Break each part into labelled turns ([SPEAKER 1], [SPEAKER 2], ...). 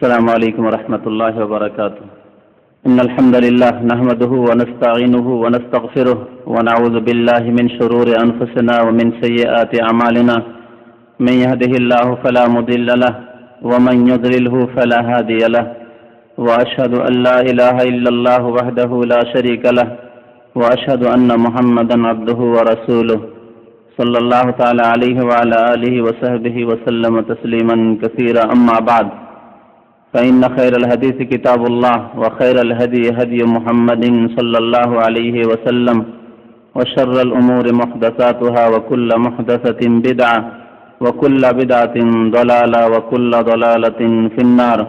[SPEAKER 1] السلام عليكم ورحمة الله وبركاته. إن الحمد لله نحمده ونستعينه ونستغفره ونعوذ بالله من شرور أنفسنا ومن سيئات أعمالنا. من يهده الله فلا مضل له ومن يضلله فلا هادي له. وأشهد أن لا إله إلا الله وحده لا شريك له وأشهد أن محمدا عبده ورسوله صلى الله تعالى عليه وعلى آله وصحبه وسلم تسليما كثيرا. أما بعد، فإن خير الحديث كتاب الله وخير الهدي هدي محمد صلى الله عليه وسلم وشر الأمور محدثاتها وكل محدثة بدعة وكل بدعة ضلالة وكل ضلالة في النار.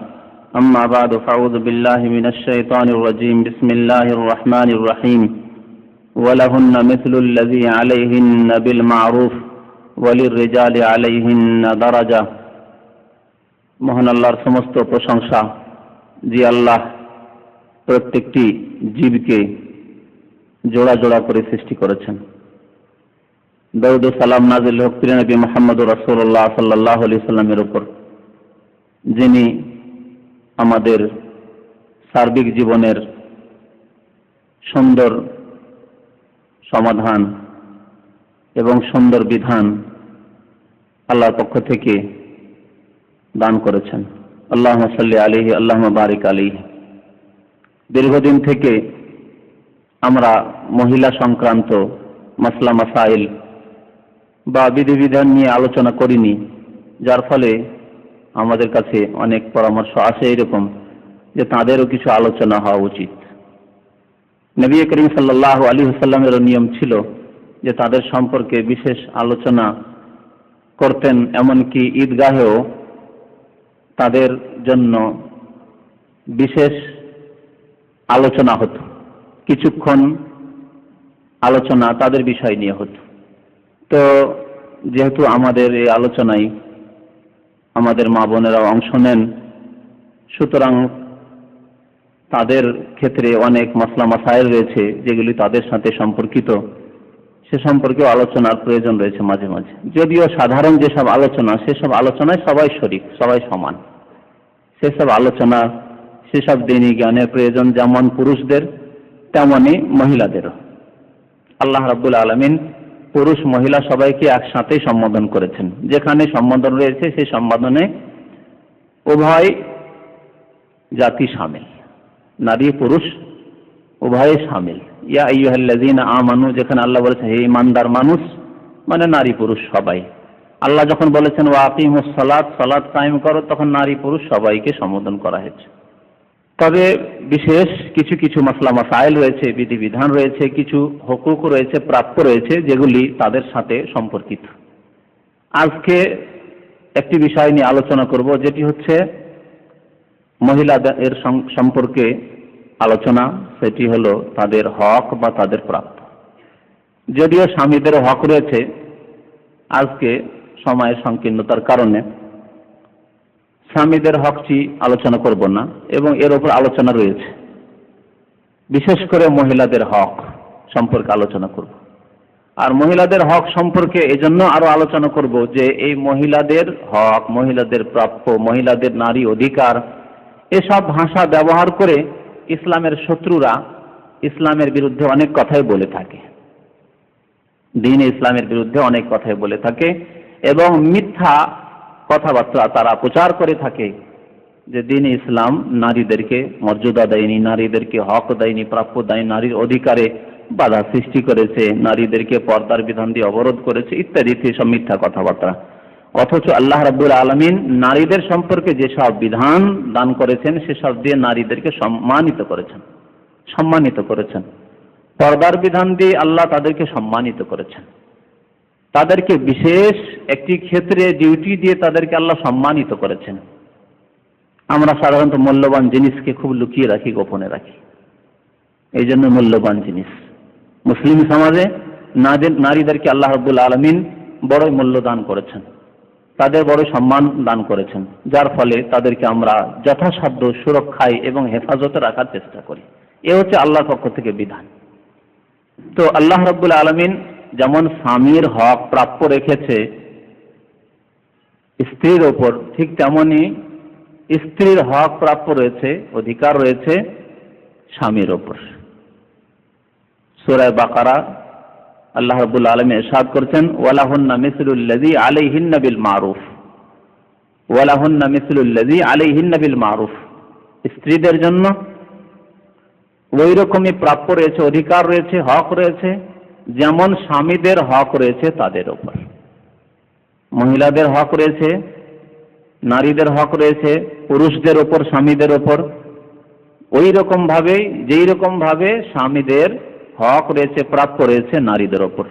[SPEAKER 1] أما بعد، فأعوذ بالله من الشيطان الرجيم. بسم الله الرحمن الرحيم. ولهن مثل الذي عليهن بالمعروف وللرجال عليهن درجة. মহান আল্লাহর সমস্ত প্রশংসা, যে আল্লাহ প্রত্যেকটি জীবকে জোড়া জোড়া করে সৃষ্টি করেছেন। দরুদ ও সালাম নাযিল হোক প্রিয় নবী মুহাম্মদুর রাসূলুল্লাহ সাল্লাল্লাহু আলাইহি সাল্লামের উপর, যিনি আমাদের সার্বিক জীবনের সুন্দর সমাধান এবং সুন্দর বিধান আল্লাহর পক্ষ থেকে দান করেছেন। আল্লাহুম্মা সাল্লি আলাইহি আল্লাহুম্মা বারিক আলাইহি। দীর্ঘদিন থেকে আমরা মহিলা সংক্রান্ত মাসলা মাসাইল বা বিধিবিধান নিয়ে আলোচনা করিনি, যার ফলে আমাদের কাছে অনেক পরামর্শ আসে এরকম যে তাদেরও কিছু আলোচনা হওয়া উচিত। নবী করিম সাল্লাল্লাহু আলাইহি ওয়াসাল্লামের নিয়ম ছিল যে তাদের সম্পর্কে বিশেষ আলোচনা করতেন, এমনকি ঈদগাহেও তাদের জন্য বিশেষ আলোচনা হতো। কিছুক্ষণ আলোচনা তাদের বিষয় নিয়ে হতো। তো যেহেতু আমাদের এই আলোচনায় আমাদের মা বোনেরা অংশ নেন, সুতরাং তাদের ক্ষেত্রে অনেক মাসলা মাসাইল রয়েছে যেগুলি তাদের সাথে সম্পর্কিত, সে সম্পর্কেও আলোচনার প্রয়োজন রয়েছে মাঝে মাঝে। যদিও সাধারণ যেসব আলোচনা, সেসব আলোচনায় সবাই শরীক, সবাই সমান। সেসব আলোচনা, সেসব দ্বীনি জ্ঞানের প্রয়োজন যেমন পুরুষদের তেমনই মহিলাদেরও। আল্লাহ রাব্বুল আলামিন পুরুষ মহিলা সবাইকে একসাথেই সম্বোধন করেছেন। যেখানে সম্বোধন রয়েছে সেই সম্বোধনে উভয় জাতি শামিল, নারী পুরুষ উভয়ে শামিল। ইয়া আইয়ুহাল্লাযীনা আমানু, যেখানে আল্লাহ বলেছেন হে ঈমানদার মানুষ, মানে নারী পুরুষ সবাই। আল্লাহ যখন বলেছেন ওয়া আকিমুস সালাত, সালাত কায়েম করো, তখন নারী পুরুষ সবাইকে সম্বোধন করা হয়েছে। তবে বিশেষ কিছু কিছু মাসলা মাসাইল রয়েছে, বিধিবিধান রয়েছে, কিছু হুকুক রয়েছে, প্রাপ্য রয়েছে, যেগুলি তাদের সাথে সম্পর্কিত। আজকে একটি বিষয় নিয়ে আলোচনা করব, যেটি হচ্ছে মহিলাদের সম্পর্কে আলোচনা। সেটি হলো তাদের হক বা তাদের প্রাপ্য। যদিও স্বামীদের হক রয়েছে, আজকে সময়ের সংকীর্ণতার কারণে স্বামীদের হকটি আলোচনা করব না, এবং এর উপর আলোচনা রয়েছে। বিশেষ করে মহিলাদের হক সম্পর্কে আলোচনা করব। আর মহিলাদের হক সম্পর্কে এজন্য আরো আলোচনা করব যে এই মহিলাদের হক, মহিলাদের প্রাপ্য, মহিলাদের নারী অধিকার, এসব ভাষা ব্যবহার করে ইসলামের শত্রুরা ইসলামের বিরুদ্ধে অনেক কথাই বলে থাকে, দ্বীন ইসলামের বিরুদ্ধে অনেক কথাই বলে থাকে, এবং মিথ্যা কথাবার্তা তারা প্রচার করে থাকে যে দ্বীন ইসলাম নারীদেরকে মর্যাদা দেয়নি, নারীদেরকে হক দেয়নি, প্রাপ্য দেয়নি, নারীর অধিকারে বাধা সৃষ্টি করেছে, নারীদেরকে পর্দার বিধান দিয়ে অবরোধ করেছে, ইত্যাদি সব মিথ্যা কথাবার্তা। অথচ আল্লাহ রাব্বুল আলামিন নারীদের সম্পর্কে যেসব বিধান দান করেছেন সেসব দিয়ে নারীদেরকে সম্মানিত করেছেন। পর্দার বিধান দিয়ে আল্লাহ তাদেরকে সম্মানিত করেছেন। তাদেরকে বিশেষ একটি ক্ষেত্রে ডিউটি দিয়ে তাদেরকে আল্লাহ সম্মানিত করেছেন। আমরা সাধারণত মূল্যবান জিনিসকে খুব লুকিয়ে রাখি, গোপনে রাখি। এই জন্য মূল্যবান জিনিস মুসলিম সমাজে নারীদেরকে আল্লাহ রাব্বুল আলামিন বড়ই মূল্য দান করেছেন, তাদের বড় সম্মান দান করেছেন, যার ফলে তাদেরকে আমরা যথাসাধ্য সুরক্ষায় এবং হেফাজতে রাখার চেষ্টা করি। এ হচ্ছে আল্লাহর পক্ষ থেকে বিধান। তো আল্লাহ রাব্বুল আলামিন যেমন স্বামীর হক প্রাপ্য রেখেছে স্ত্রীর ওপর, ঠিক তেমনি স্ত্রীর হক প্রাপ্য রয়েছে, অধিকার রয়েছে স্বামীর ওপর। সূরা বাকারা আল্লাহ রাব্বুল আলামিন ইরশাদ করেছেন, ওয়ালাহুন্না মিসলুল্লাযী আলাইহিন্না বিল মারুফ, ওয়ালাহুন্না মিসলুল্লাযী আলাইহিন্না বিল মারুফ। স্ত্রীদের জন্য ওই রকমই প্রাপ্য রয়েছে, অধিকার রয়েছে, হক রয়েছে যেমন স্বামীদের হক রয়েছে তাদের ওপর। মহিলাদের হক রয়েছে, নারীদের হক রয়েছে পুরুষদের ওপর, স্বামীদের ওপর। ওই রকম ভাবে, যেই রকম ভাবে স্বামীদের হক রয়েছে, প্রাপ্য রয়েছে নারীদের ওপর।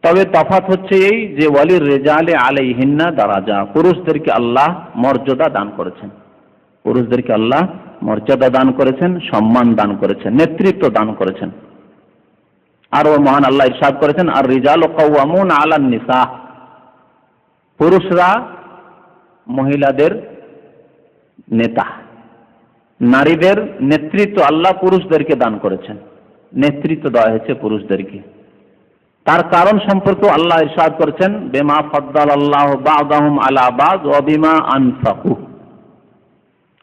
[SPEAKER 1] তবে তফাৎ হচ্ছে এই যে ওয়ালির রিজালে আলাইহিন্না দারাজা, পুরুষদেরকে আল্লাহ মর্যাদা দান করেছেন, পুরুষদেরকে আল্লাহ মর্যাদা দান করেছেন, সম্মান দান করেছেন, নেতৃত্ব দান করেছেন। আরো মহান আল্লাহ ইরশাদ করেছেন, আর রিজালু কাওয়ামুন আলান নিসা, পুরুষরা মহিলাদের নেতা, নারীদের নেতৃত্ব আল্লাহ পুরুষদেরকে দান করেছেন, নেতৃত্ব দেওয়া হয়েছে পুরুষদেরকে। তার কারণ সম্পর্কে আল্লাহ ইরশাদ করেছেন, বিমা ফাদ্দালাল্লাহু বা'দাহুম আলা বা'দ ওয়া বিমা আনফাকু,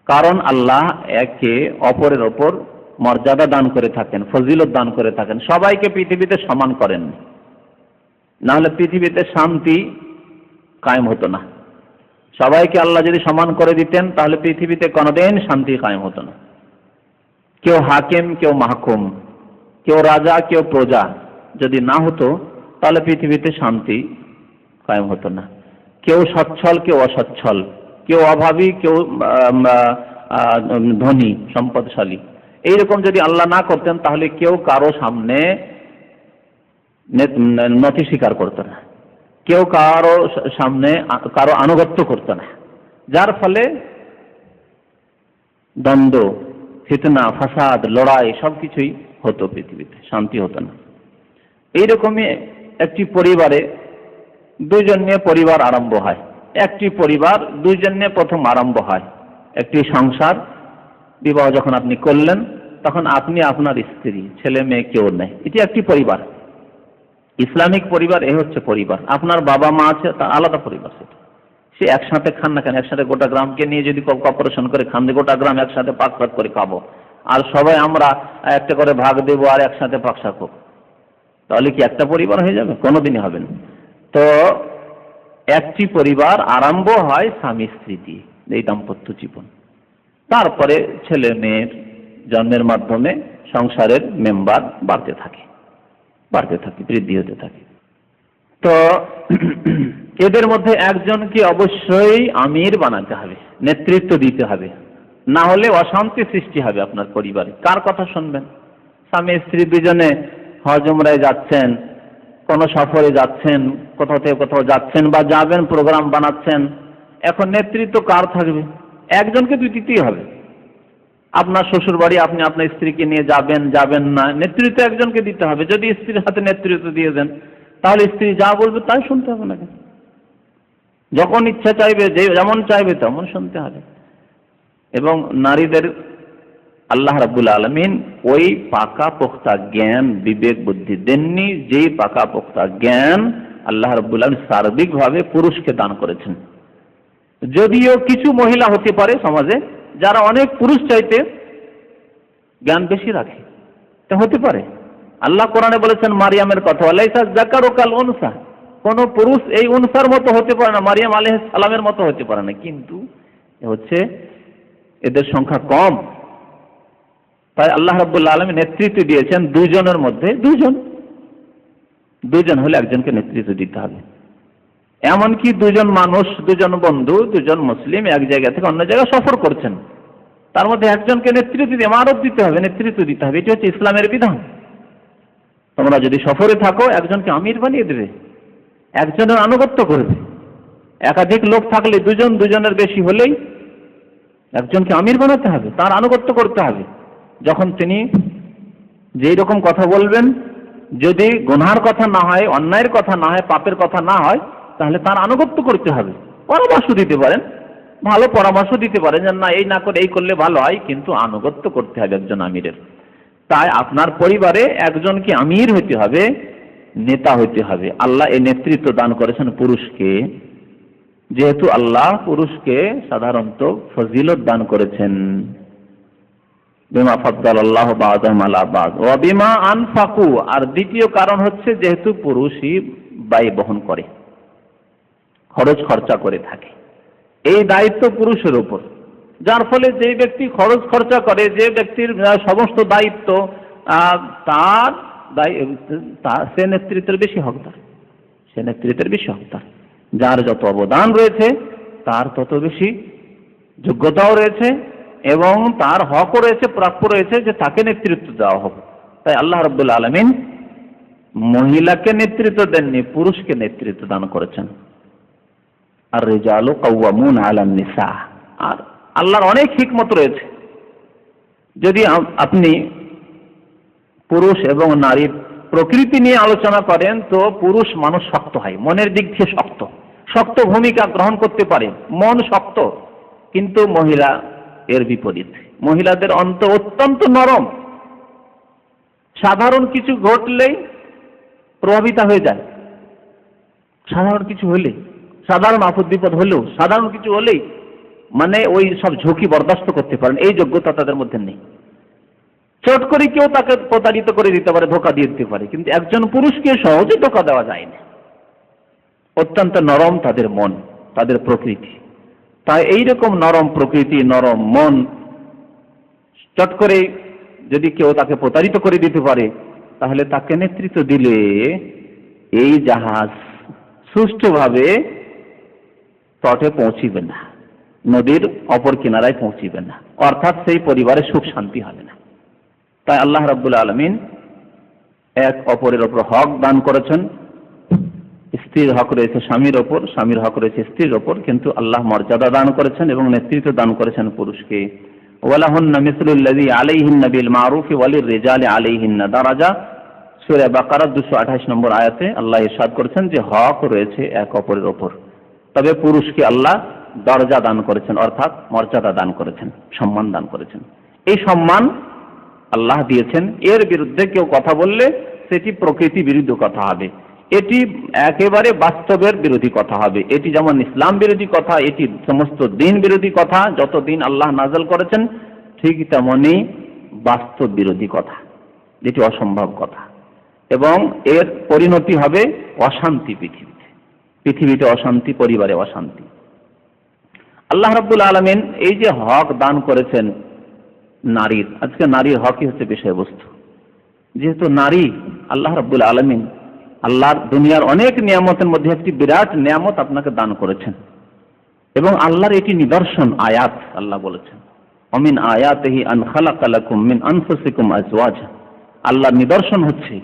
[SPEAKER 1] কারণ আল্লাহ একে অপরের ওপর মর্যাদা দান করে থাকেন, ফজিলত দান করে থাকেন। সবাইকে পৃথিবীতে সমান করেন, না হলে পৃথিবীতে শান্তি কায়েম হতো না। সবাইকে আল্লাহ যদি সমান করে দিতেন তাহলে পৃথিবীতে কোনোদিন শান্তি কায়েম হতো না। কেউ হাকিম, কেউ মাহকুম, কেউ রাজা, কেউ প্রজা যদি না হতো তাহলে পৃথিবীতে শান্তি কায়েম হতো না। কেউ সচ্ছল, কেউ অসচ্ছল, কেউ অভাবী, কেউ ধনী সম্পদশালী, এইরকম যদি আল্লাহ না করতেন তাহলে কেউ কারো সামনে নথি স্বীকার করতো না, কেউ কারো সামনে কারো আনুগত্য করতো না, যার ফলে দ্বন্দ্ব, ফিতনা, ফাসাদ, লড়াই সবকিছুই হতো, পৃথিবীতে শান্তি হতো না। এইরকমই একটি পরিবারে দুইজন নিয়ে পরিবার আরম্ভ হয়, একটি পরিবার দুইজন নিয়ে প্রথম আরম্ভ হয়। একটি সংসার, বিবাহ যখন আপনি করলেন তখন আপনি, আপনার স্ত্রী, ছেলে মেয়ে কেউ নেই, এটি একটি পরিবার। ইসলামিক পরিবার এ হচ্ছে পরিবার। আপনার বাবা মা আছে, তার আলাদা পরিবার, সেটা সে একসাথে খান না কেন, একসাথে গোটা গ্রামকে নিয়ে যদি কর্পোরেশন করে খান, গোটা গ্রাম একসাথে পাক পাক করে খাবো, আর সবাই আমরা একটা করে ভাগ দেবো আর একসাথে পাক খাবো, তাহলে কি একটা পরিবার হয়ে যাবে? কোনোদিনই হবে না। তো একটি পরিবার আরম্ভ হয় স্বামী স্ত্রী দিয়ে, এই দাম্পত্য জীবন। তারপরে ছেলে মেয়ের জন্মের মাধ্যমে সংসারের মেম্বার বাড়তে থাকে, বৃদ্ধি হতে থাকে। তো এদের মধ্যে একজনকে অবশ্যই আমির বানাতে হবে, নেতৃত্ব দিতে হবে, না হলে অশান্তি সৃষ্টি হবে আপনার পরিবারে। কার কথা শুনবেন? স্বামী স্ত্রী দুজনে হজ উমরায় যাচ্ছেন, কোনো সফরে যাচ্ছেন, কোথাও থেকে কোথাও যাচ্ছেন বা যাবেন, প্রোগ্রাম বানাচ্ছেন, এখন নেতৃত্ব কার থাকবে? একজনকে দিতেই হবে। আপনার শ্বশুর বাড়ি, আপনি আপনার স্ত্রীকে নিয়ে যাবেন না, নেতৃত্ব একজনকে দিতে হবে। যদি স্ত্রীর হাতে নেতৃত্ব দিয়ে দেন তাহলে স্ত্রী যা বলবে তাই শুনতে হবে না, যখন ইচ্ছা চাইবে, যেমন চাইবে তেমন শুনতে হবে। এবং নারীদের আল্লাহ রাব্বুল আলামিন ওই পাকা পোক্তা জ্ঞান, বিবেক, বুদ্ধি দেননি যেই পাকা পোক্তা জ্ঞান আল্লাহ রাব্বুল আলামিন সার্বিকভাবে পুরুষকে দান করেছেন। যদিও কিছু মহিলা হতে পারে সমাজে যারা অনেক পুরুষ চাইতে জ্ঞান বেশি রাখে, তা হতে পারে। আল্লাহ কোরআনে বলেছেন মারিয়ামের কথা, লাইসা যাকারু কাল উনসা, কোন পুরুষ এই উনসার মতো হতে পারে না, মারিয়াম আলাইহিস সালামের মতো হতে পারে না, কিন্তু হচ্ছে এদের সংখ্যা কম। তাই আল্লাহ রাব্বুল আলামিন নেতৃত্ব দিয়েছেন দুজনের মধ্যে দুজন হলে একজনকে নেতৃত্ব দিতে হবে। এমনকি দুজন মানুষ, দুজন বন্ধু, দুজন মুসলিম এক জায়গা থেকে অন্য জায়গায় সফর করছেন, তার মধ্যে একজনকে নেতৃত্ব দিয়ে ইমারত দিতে হবে, নেতৃত্ব দিতে হবে। এটি হচ্ছে ইসলামের বিধান। তোমরা যদি সফরে থাকো একজনকে আমির বানিয়ে দেবে, একজনের আনুগত্য করবে। একাধিক লোক থাকলে দুজনের বেশি হলেই একজনকে আমির বানাতে হবে, তার আনুগত্য করতে হবে। যখন তিনি যেই রকম কথা বলবেন, যদি গুনার কথা না হয়, অন্যায়ের কথা না হয়, পাপের কথা না হয়, তাহলে তার আনুগত্য করতে হবে। পরামর্শ দিতে পারেন, ভালো পরামর্শ দিতে পারেন যে না এই না করে এই করলে ভালো হয়, কিন্তু আনুগত্য করতে হবে একজন আমিরের। তাই আপনার পরিবারে একজনকে আমির হইতে হবে, নেতা হইতে হবে। আল্লাহ এই নেতৃত্ব দান করেছেন পুরুষকে, যেহেতু আল্লাহ পুরুষকে সাধারণত ফজিলত দান করেছেন, বিমা ফাদ্দালাল্লাহু বা'দাহুম আলা বা'দ ওয়া বিমা আনফাকু, আর দ্বিতীয় কারণ হচ্ছে যেহেতু পুরুষই ব্যয় বহন করে, খরচ খরচা করে থাকে, এই দায়িত্ব পুরুষের উপর, যার ফলে যে ব্যক্তি খরচ খরচা করে, যে ব্যক্তির সমস্ত দায়িত্ব, তার সে নেতৃত্বের বেশি হকদার, সে নেতৃত্বের বেশি হকদার। যার যত অবদান রয়েছে তার তত বেশি যোগ্যতাও রয়েছে এবং তার হকও রয়েছে, প্রাপ্য রয়েছে যে তাকে নেতৃত্ব দেওয়া হবে। তাই আল্লাহ রাব্বুল আলামিন মহিলাকে নেতৃত্ব দেননি, পুরুষকে নেতৃত্ব দান করেছেন। আর রিজালু কাওয়ামুন আলান নিসা, আর আল্লাহর অনেক হিকমত রয়েছে। যদি আপনি পুরুষ এবং নারীর প্রকৃতি নিয়ে আলোচনা করেন তো পুরুষ মানুষ শক্ত হয়, মনের দিক থেকে শক্ত, শক্ত ভূমিকা গ্রহণ করতে পারে, মন শক্ত। কিন্তু মহিলা এর বিপরীত, মহিলাদের অন্তর অত্যন্ত নরম, সাধারণ কিছু ঘটলেই প্রভাবিত হয়ে যায়, সাধারণ কিছু হলে, সাধারণ আপদ বিপদ হলেও, সাধারণ কিছু হলেই মানে ওই সব ঝুঁকি বরদাস্ত করতে পারেন, এই যোগ্যতা তাদের মধ্যে নেই। চট করে কেউ তাকে প্রতারিত করে দিতে পারে, ধোকা দিয়ে দিতে পারে, কিন্তু একজন পুরুষকে সহজে ধোকা দেওয়া যায় না। অত্যন্ত নরম তাদের মন, তাদের প্রকৃতি। তাই এইরকম নরম প্রকৃতি, নরম মন, চট করে যদি কেউ তাকে প্রতারিত করে দিতে পারে, তাহলে তাকে নেতৃত্ব দিলে এই জাহাজ সুষ্ঠুভাবে তটে পৌঁছিবে না, নদীর অপর কিনারায় পৌঁছিবে না, অর্থাৎ সেই পরিবারে সুখ শান্তি হবে না। তাই আল্লাহ রাব্বুল আলামিন এক অপরের ওপর হক দান করেছেন। স্ত্রীর হক রয়েছে স্বামীর ওপর, স্বামীর হক রয়েছে স্ত্রীর ওপর, কিন্তু আল্লাহ মর্যাদা দান করেছেন এবং নেতৃত্ব দান করেছেন পুরুষকে। ওয়ালাহুন্না মিসলুল্লাযী আলাইহিন্না বিল মারুফ ওয়ালির রিজালি আলাইহিন্না দারাজা, সূরা বাকারা 228 নম্বর আয়াতে আল্লাহ ইরশাদ করেছেন যে হক রয়েছে এক অপরের ওপর, তবে পুরুষকে আল্লাহ দরজা দান করেছেন, অর্থাৎ মর্যাদা দান করেছেন, সম্মান দান করেছেন। এই সম্মান আল্লাহ দিয়েছেন, এর বিরুদ্ধে কেউ কথা বললে সেটি প্রকৃতি বিরুদ্ধ কথা হবে, এটি একেবারে বাস্তবের বিরোধী কথা হবে। এটি যেমন ইসলাম বিরোধী কথা, এটি সমস্ত দিন বিরোধী কথা, যত দিন আল্লাহ নাযিল করেছেন, ঠিক তেমনি বাস্তব বিরোধী কথা, যেটি অসম্ভব কথা, এবং এর পরিণতি হবে অশান্তি পৃথিবীতে, পৃথিবীতে অশান্তি, পরিবারে অশান্তি। আল্লাহ রাব্বুল আলামিন এই যে হক দান করেছেন নারীর, আজকে নারীর হকই হচ্ছে বিষয়বস্তু। যেহেতু নারী আল্লাহ রাব্বুল আলামিন আল্লাহর দুনিয়ার অনেক নিয়ামতের মধ্যে একটি বিরাট নিয়ামত আপনাকে দান করেছেন, এবং আল্লাহর এটি নিদর্শন আয়াত। আল্লাহ বলেছেন অমিন আয়াতিহি আন খালাকা লাকুম মিন আনফুসিকুম আজওয়াজা, আল্লাহর নিদর্শন হচ্ছে,